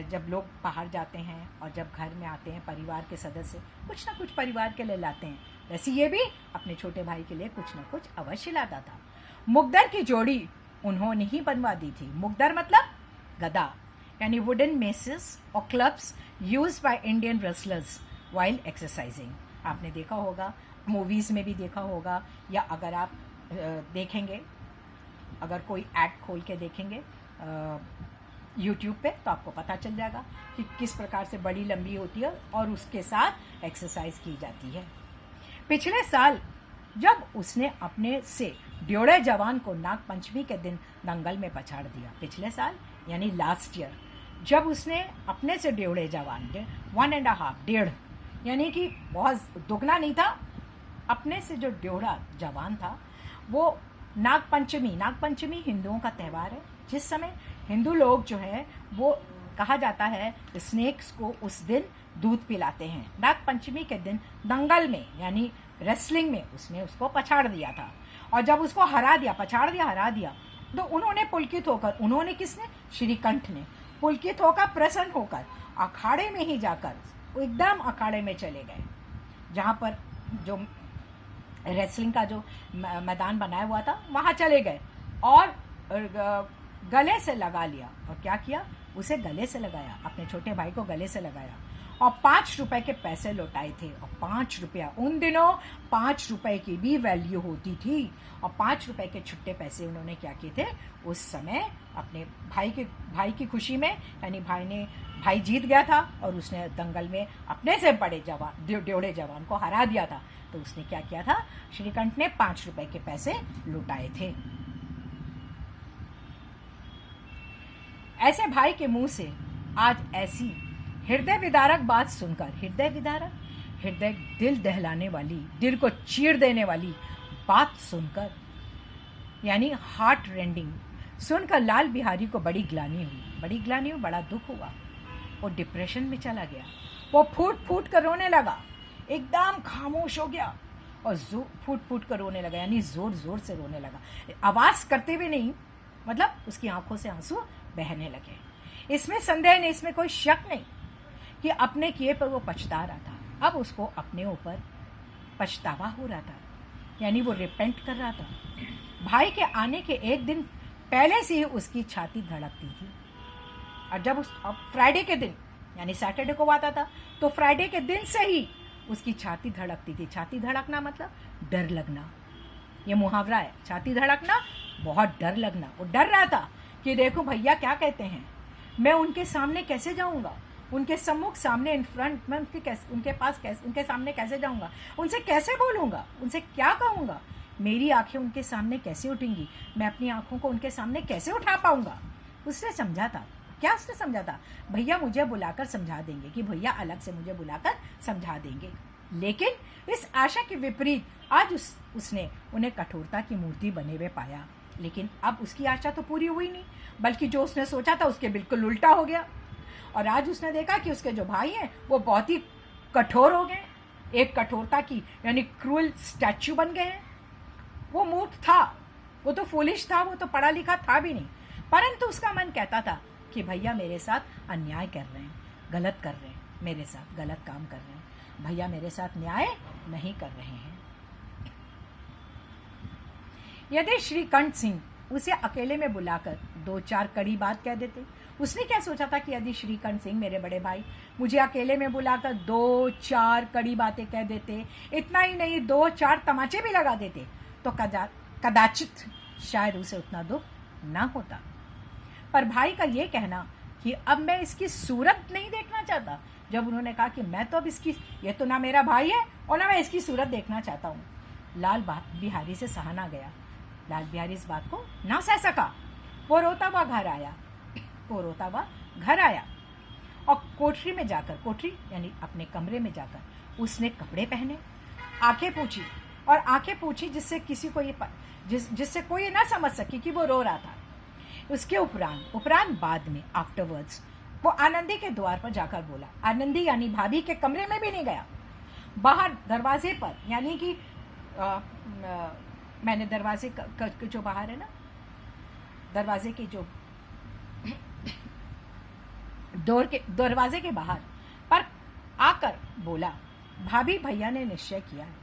जब लोग बाहर जाते हैं और जब घर में आते हैं परिवार के सदस्य कुछ ना कुछ परिवार के लिए लाते हैं, वैसे ये भी अपने छोटे भाई के लिए कुछ ना कुछ अवश्य लाता था। मुकद्दर की जोड़ी उन्होंने ही बनवा दी थी। मुकद्दर मतलब गदा, यानी वुडन मेसेस और clubs used by Indian wrestlers while exercising. आपने देखा होगा, मूवीज़ में भी देखा होगा, या अगर आप देखेंगे, अगर कोई ऐड खोल के देखेंगे यूट्यूब पे तो आपको पता चल जाएगा कि किस प्रकार से बड़ी लंबी होती है और उसके साथ एक्सरसाइज की जाती है। पिछले साल जब उसने अपने से ड्योढ़े जवान को नाग पंचमी के दिन दंगल में पछाड़ दिया, पिछले साल यानी लास्ट ईयर, जब उसने अपने से ड्योढ़े जवान 1.5 डेढ़ यानी कि बहुत दुगना नहीं था, अपने से जो ड्योढ़ा जवान था वो नाग पंचमी हिंदुओं का त्यौहार है, जिस समय हिंदू लोग जो है वो कहा जाता है स्नेक्स को उस दिन दूध पिलाते हैं। नाग पंचमी के दिन दंगल में यानी रेसलिंग में उसने उसको पछाड़ दिया था, और जब उसको हरा दिया तो उन्होंने पुलकित होकर, उन्होंने किसने, श्रीकंठ ने पुलकित होकर प्रसन्न होकर अखाड़े में ही जाकर एकदम अखाड़े में चले गए, जहाँ पर जो रेसलिंग का जो मैदान बनाया हुआ था वहाँ चले गए और गले से लगा लिया। और क्या किया, उसे गले से लगाया, अपने छोटे भाई को गले से लगाया और 5 रुपए के पैसे लौटाए थे। और 5 रुपया, उन दिनों 5 रुपए की भी वैल्यू होती थी, और 5 रुपए के छुट्टे पैसे उन्होंने क्या किए थे उस समय अपने भाई की खुशी में, यानी भाई जीत गया था और उसने दंगल में अपने से बड़े ड्योढ़े जवान को हरा दिया था, तो उसने क्या किया था, श्रीकंठ ने 5 रुपए के पैसे लुटाए थे। ऐसे भाई के मुंह से आज ऐसी हृदय विदारक बात सुनकर, हृदय दिल दहलाने वाली, दिल को चीर देने वाली बात सुनकर, यानी हार्ट रेंडिंग सुनकर लाल बिहारी को बड़ी ग्लानि हुई, बड़ा दुख हुआ। वो डिप्रेशन में चला गया, वो फूट कर रोने लगा, एकदम खामोश हो गया और फूट कर रोने लगा, यानी जोर से रोने लगा, आवाज करते हुए नहीं, मतलब उसकी आंखों से आंसू बहने लगे। इसमें संदेह नहीं, इसमें कोई शक नहीं कि अपने किए पर वो पछता रहा था। अब उसको अपने ऊपर पछतावा हो रहा था, यानी वो रिपेंट कर रहा था। भाई के आने के एक दिन पहले से ही उसकी छाती धड़कती थी, और जब फ्राइडे के दिन यानी सैटरडे को आता था तो फ्राइडे के दिन से ही उसकी छाती धड़कती थी। छाती धड़कना मतलब डर लगना, ये मुहावरा है, छाती धड़कना बहुत डर लगना। वो डर रहा था कि देखो भैया क्या कहते हैं, मैं उनके सामने कैसे जाऊंगा, उनके सम्मुख सामने इन फ्रंट में उनके सामने कैसे जाऊंगा, उनसे कैसे बोलूंगा, उनसे क्या कहूंगा, मेरी आंखें उनके सामने कैसे उठेंगी, मैं अपनी आंखों को उनके सामने कैसे उठा पाऊंगा। उसने समझा था, क्या उसने समझा था, भैया मुझे बुलाकर समझा देंगे, कि भैया अलग से मुझे बुलाकर समझा देंगे। लेकिन इस आशा के विपरीत आज उसने उन्हें कठोरता की मूर्ति बने हुए पाया। लेकिन अब उसकी आशा तो पूरी हुई नहीं, बल्कि जो उसने सोचा था उसके बिल्कुल उल्टा हो गया। और आज उसने देखा कि उसके जो भाई हैं वो बहुत ही कठोर हो गए, एक कठोरता की यानी क्रूअल स्टैच्यू बन गए हैं। वो मूर्ख था, वो तो फूलिश था, वो तो पढ़ा लिखा था भी नहीं, परंतु उसका मन कहता था कि भैया मेरे साथ अन्याय कर रहे हैं, गलत कर रहे हैं, मेरे साथ गलत काम कर रहे हैं, भैया मेरे साथ न्याय नहीं कर रहे हैं। यदि श्रीकंठ सिंह उसे अकेले में बुलाकर 2-4 कड़ी बात कह देते, उसने क्या सोचा था कि यदि श्रीकंठ सिंह मेरे बड़े भाई मुझे अकेले में बुलाकर 2-4 कड़ी बातें कह देते, इतना ही नहीं 2-4 तमाचे भी लगा देते, तो कदाचित शायद उसे उतना दुख ना होता। पर भाई का ये कहना कि अब मैं इसकी सूरत नहीं देखना चाहता, जब उन्होंने कहा कि मैं तो अब ये तो ना मेरा भाई है और ना मैं इसकी सूरत देखना चाहता हूँ, लाल बिहारी से सहा ना गया। लाल बिहारी इस बात को ना सह सका, वो रोता हुआ घर आया और कोठरी में जाकर, कोठरी यानी अपने कमरे में जाकर उसने कपड़े पहने, आंखें पूछी जिससे किसी को जिससे कोई ना समझ सके कि वो रो रहा था। उसके उपरांत बाद में आफ्टरवर्ड्स वो आनंदी के द्वार पर जाकर बोला। आनंदी यानी भाभी के कमरे में भी नहीं गया, बाहर दरवाजे पर, यानी कि मैंने दरवाजे जो बाहर है ना, दरवाजे के जो दरवाजे के बाहर पर आकर बोला, भाभी भैया ने निश्चय किया है।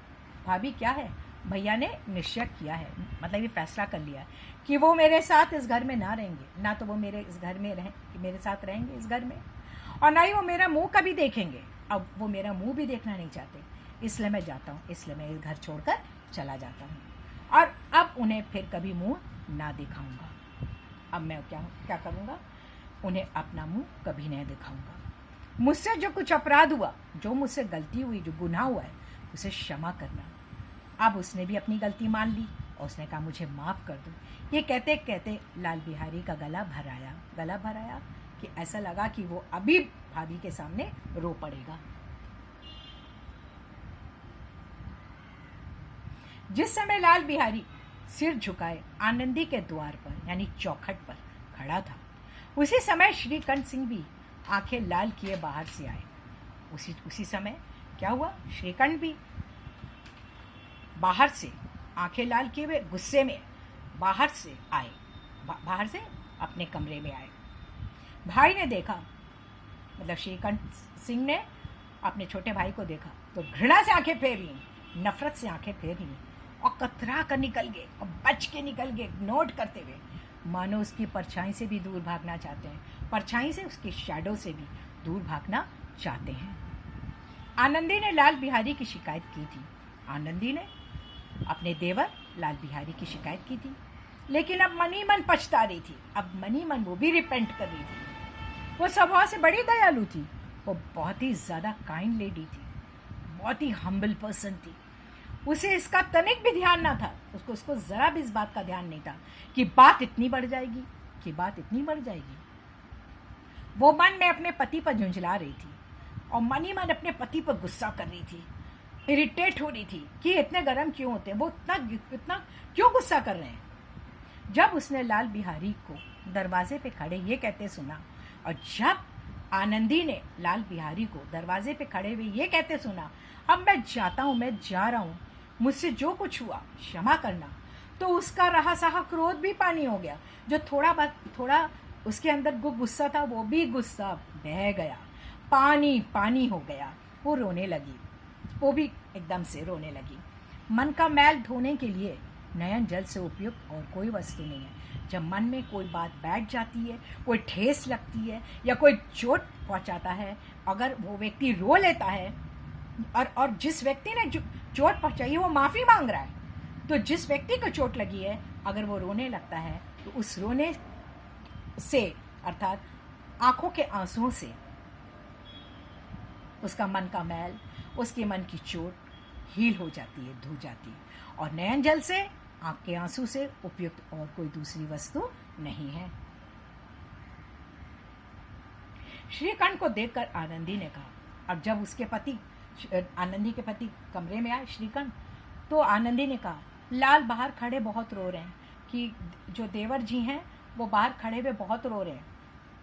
भाभी क्या है? भैया ने निश्चय किया है, मतलब ये फैसला कर लिया कि वो मेरे साथ इस घर में ना रहेंगे, ना तो वो मेरे इस घर में मेरे साथ रहेंगे इस घर में, और ना ही वो मेरा मुंह कभी देखेंगे। अब वो मेरा मुंह भी देखना नहीं चाहते, इसलिए मैं जाता हूँ, इसलिए मैं इस घर छोड़कर चला जाता हूँ, और अब उन्हें फिर कभी मुंह ना दिखाऊंगा। अब मैं क्या करूँगा? उन्हें अपना मुंह कभी नहीं दिखाऊंगा। मुझसे जो कुछ अपराध हुआ, जो मुझसे गलती हुई, जो गुनाह हुआ है, उसे क्षमा करना। अब उसने भी अपनी गलती मान ली और उसने कहा मुझे माफ़ कर दो। ये कहते कहते लाल बिहारी का गला भर आया कि ऐसा लगा कि वो अभी भाभी के सामने रो पड़ेगा। जिस समय लाल बिहारी सिर झुकाए आनंदी के द्वार पर यानी चौखट पर खड़ा था, उसी समय श्रीकंठ सिंह भी आंखें लाल किए बाहर से आए। उसी समय क्या हुआ? श्रीकंठ भी बाहर से आंखें लाल किए हुए गुस्से में बाहर से आए, बाहर से अपने कमरे में आए। भाई ने देखा, मतलब श्रीकंठ सिंह ने अपने छोटे भाई को देखा तो घृणा से आंखें फेर ली, नफरत से आंखें फेर ली और कतरा कर निकल गए और बच के निकल गए, नोट करते हुए, मानो उसकी परछाई से भी दूर भागना चाहते हैं, परछाई से, उसकी शैडो से भी दूर भागना चाहते हैं। आनंदी ने लाल बिहारी की शिकायत की थी। आनंदी ने अपने देवर लाल बिहारी की शिकायत की थी, लेकिन अब मन ही मन पछता रही थी। अब मन ही मन वो भी रिपेंट कर रही थी। वो स्वभाव से बड़ी दयालु थी, वो बहुत ही ज़्यादा काइंड लेडी थी, बहुत ही हम्बल पर्सन थी। उसे इसका तनिक भी ध्यान ना था, उसको ज़रा भी इस बात का ध्यान नहीं था कि बात इतनी बढ़ जाएगी। वो मन में अपने पति पर झुंझला रही थी और मन ही मन अपने पति पर गुस्सा कर रही थी, इरिटेट हो रही थी कि इतने गर्म क्यों होते हैं, वो इतना क्यों गुस्सा कर रहे हैं। जब उसने लाल बिहारी को दरवाजे पे खड़े ये कहते सुना, और जब आनंदी ने लाल बिहारी को दरवाजे पे खड़े हुए ये कहते सुना, अब मैं जाता हूँ, मैं जा रहा हूँ, मुझसे जो कुछ हुआ क्षमा करना, तो उसका रहा सहा क्रोध भी पानी हो गया। जो थोड़ा उसके अंदर गुस्सा था, वो भी गुस्सा बह गया, पानी हो गया। वो रोने लगी, वो भी एकदम से रोने लगी। मन का मैल धोने के लिए नयन जल से उपयुक्त और कोई वस्तु नहीं है। जब मन में कोई बात बैठ जाती है, कोई ठेस लगती है या कोई चोट पहुंचाता है, अगर वो व्यक्ति रो लेता है और जिस व्यक्ति ने चोट पहुंचाई है वो माफ़ी मांग रहा है, तो जिस व्यक्ति को चोट लगी है अगर वो रोने लगता है तो उस रोने से, अर्थात आंखों के आंसुओं से, उसका मन का मैल, उसके मन की चोट हील हो जाती है, धो जाती है। और नयन जल से, आंख के आंसू से उपयुक्त और कोई दूसरी वस्तु नहीं है। श्रीकंठ को देखकर आनंदी ने कहा, अब जब उसके पति, आनंदी के पति कमरे में आए श्रीकंठ, तो आनंदी ने कहा, लाल बाहर खड़े बहुत रो रहे हैं, कि जो देवर जी हैं वो बाहर खड़े हुए बहुत रो रहे हैं।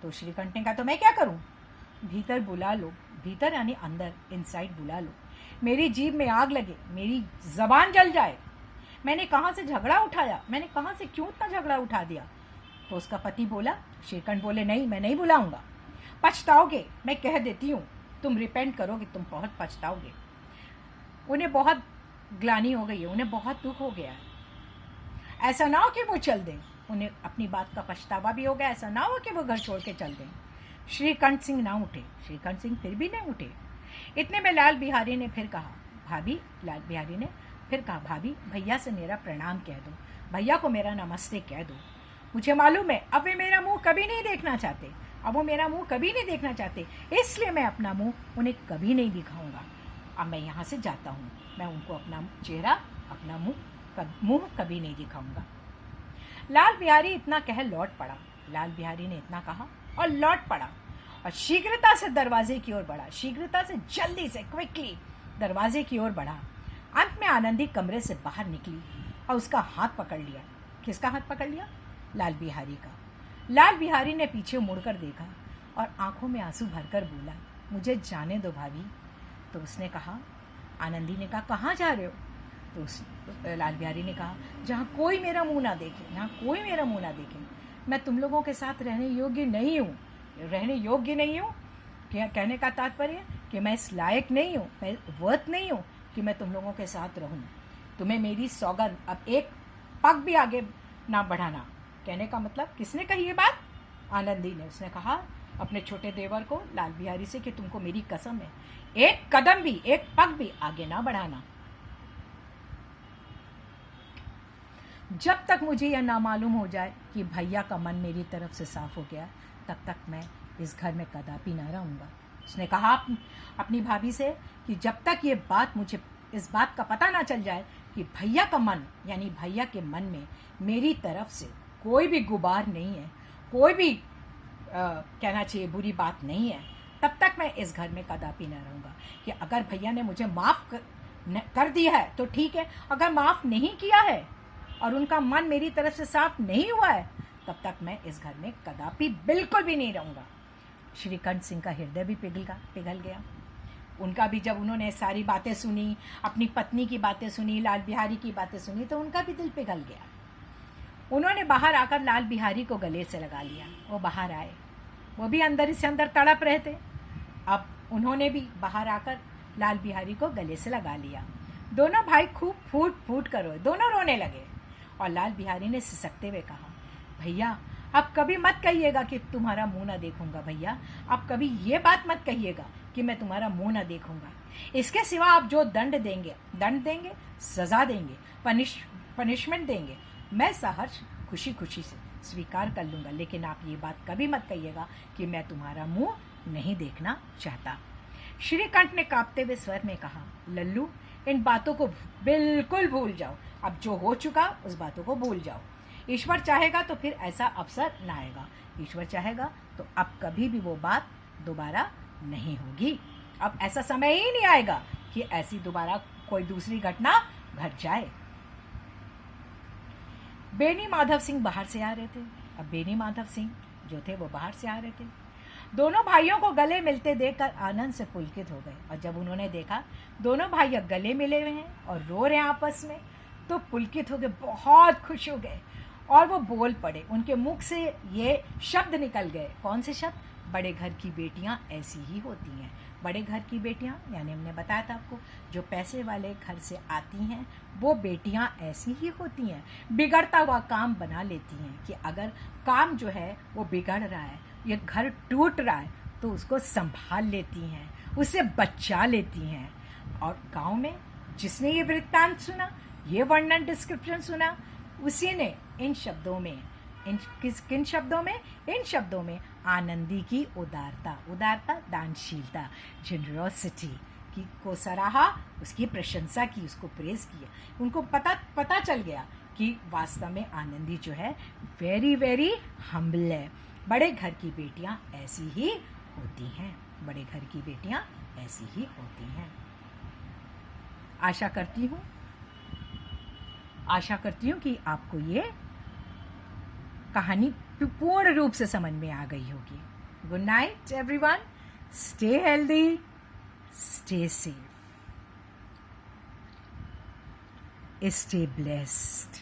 तो श्रीकंठ ने कहा, तो मैं क्या करूं? भीतर बुला लो, भीतर यानी अंदर, इनसाइड बुला लो, मेरी जीभ में आग लगे, मेरी जबान जल जाए, मैंने कहाँ से झगड़ा उठाया, मैंने कहाँ से क्यों इतना झगड़ा उठा दिया। तो उसका पति बोला, श्रीकंठ बोले, नहीं, मैं नहीं बुलाऊंगा, पछताओगे, मैं कह देती हूँ, तुम रिपेंट करोगे, तुम बहुत पछताओगे। उन्हें बहुत ग्लानि हो गई है, उन्हें बहुत दुख हो गया है। ऐसा ना हो कि वो चल दें, उन्हें अपनी बात का पछतावा भी हो गया, ऐसा ना हो कि वो घर छोड़ के चल दें। श्रीकंठ सिंह ना उठे, श्रीकंठ सिंह फिर भी नहीं उठे। इतने में लाल बिहारी ने फिर कहा, भाभी भैया से मेरा प्रणाम कह दो, भैया को मेरा नमस्ते कह दो। मुझे मालूम है अब वे मेरा मुंह कभी नहीं देखना चाहते, इसलिए मैं अपना मुंह उन्हें कभी नहीं दिखाऊंगा। अब मैं यहाँ से जाता हूँ, मैं उनको अपना चेहरा, अपना मुंह कभी नहीं दिखाऊंगा। लाल बिहारी इतना कह लौट पड़ा। लाल बिहारी ने इतना कहा और लौट पड़ा और शीघ्रता से दरवाजे की ओर बढ़ा, जल्दी से क्विकली दरवाजे की ओर बढ़ा। अंत में आनंदी कमरे से बाहर निकली और उसका हाथ पकड़ लिया। किसका हाथ पकड़ लिया? लाल बिहारी का। लाल बिहारी ने पीछे मुड़कर देखा और आंखों में आंसू भरकर बोला, मुझे जाने दो भाभी। तो उसने कहा, आनंदी ने कहा, कहाँ जा रहे हो? तो उस लाल बिहारी ने कहा, जहाँ कोई मेरा मुंह ना देखे, जहाँ कोई मेरा मुंह ना देखे। मैं तुम लोगों के साथ रहने योग्य नहीं हूँ। रहने योग्य नहीं हूँ कहने का तात्पर्य कि मैं इस लायक नहीं हूँ, मैं वर्थ नहीं हूँ कि मैं तुम लोगों के साथ रहूँ। तुम्हें मेरी सौगंध, अब एक पग भी आगे ना बढ़ाना। कहने का मतलब, किसने कही ये बात? आनंदी ने। उसने कहा अपने छोटे देवर को, लाल बिहारी से, कि तुमको मेरी कसम है, एक कदम भी, एक पग भी आगे ना बढ़ाना। जब तक मुझे यह ना मालूम हो जाए कि भैया का मन मेरी तरफ से साफ हो गया, तब तक मैं इस घर में कदापि ना रहूँगा। उसने कहा अपनी भाभी से कि जब तक ये बात, मुझे इस बात का पता ना चल जाए कि भैया का मन, यानी भैया के मन में मेरी तरफ से कोई भी गुबार नहीं है, कोई भी कहना चाहिए बुरी बात नहीं है, तब तक मैं इस घर में कदापि न रहूँगा। कि अगर भैया ने मुझे माफ़ कर दिया है तो ठीक है, अगर माफ़ नहीं किया है और उनका मन मेरी तरफ से साफ नहीं हुआ है, तब तक मैं इस घर में कदापि बिल्कुल भी नहीं रहूँगा। श्रीकंठ सिंह का हृदय भी पिघल गया। उनका भी, जब उन्होंने सारी बातें सुनी, अपनी पत्नी की बातें सुनी, लाल बिहारी की बातें सुनी, तो उनका भी दिल पिघल गया। उन्होंने बाहर आकर लाल बिहारी को गले से लगा लिया। वो बाहर आए, वो भी अंदर से अंदर तड़प रहे थे। अब उन्होंने भी बाहर आकर लाल बिहारी को गले से लगा लिया। दोनों भाई खूब फूट फूट कर रोए, दोनों रोने लगे। और लाल बिहारी ने सिसकते हुए कहा, भैया अब कभी मत कहिएगा कि तुम्हारा मुंह ना देखूंगा। भैया आप कभी ये बात मत कहिएगा कि मैं तुम्हारा मुंह ना देखूंगा। इसके सिवा आप जो दंड देंगे, सजा देंगे, पनिशमेंट देंगे, मैं सहर्ष खुशी खुशी से स्वीकार कर लूँगा। लेकिन आप ये बात कभी मत कहिएगा कि मैं तुम्हारा मुंह नहीं देखना चाहता। श्रीकंठ ने कांपते हुए स्वर में कहा, लल्लू इन बातों को बिल्कुल भूल जाओ। अब जो हो चुका उस बातों को भूल जाओ। ईश्वर चाहेगा तो फिर ऐसा अवसर ना आएगा। ईश्वर चाहेगा तो अब कभी भी वो बात दोबारा नहीं होगी। अब ऐसा समय ही नहीं आएगा कि ऐसी दोबारा कोई दूसरी घटना घट जाए। बेनी माधव सिंह बाहर से आ रहे थे। अब बेनी माधव सिंह जो थे वो बाहर से आ रहे थे। दोनों भाइयों को गले मिलते देखकर आनंद से पुलकित हो गए। और जब उन्होंने देखा दोनों भाई गले मिले हुए हैं और रो रहे हैं आपस में, तो पुलकित हो गए, बहुत खुश हो गए और वो बोल पड़े। उनके मुख से ये शब्द निकल गए। कौन से शब्द? बड़े घर की बेटियां ऐसी ही होती हैं। बड़े घर की बेटियां, यानी हमने बताया था आपको, जो पैसे वाले घर से आती हैं, वो बेटियां ऐसी ही होती हैं। बिगड़ता हुआ काम बना लेती हैं कि अगर काम जो है वो बिगड़ रहा है, ये घर टूट रहा है, तो उसको संभाल लेती हैं, उसे बचा लेती हैं। और गांव में जिसने ये वृत्तांत सुना, ये वर्णन डिस्क्रिप्शन सुना, उसी ने इन शब्दों में, किन शब्दों में? इन शब्दों में आनंदी की उदारता, दानशीलता, जेनरोसिटी की को सराहा, उसकी प्रशंसा की, उसको प्रेज किया। उनको पता चल गया कि वास्तव में आनंदी जो है वेरी वेरी हम्बल है। बड़े घर की बेटियां ऐसी ही होती हैं। बड़े घर की बेटियां ऐसी ही होती हैं। आशा करती हूँ कि आपको ये कहानी पूर्ण रूप से समझ में आ गई होगी। Good night everyone, stay healthy, stay safe, stay blessed.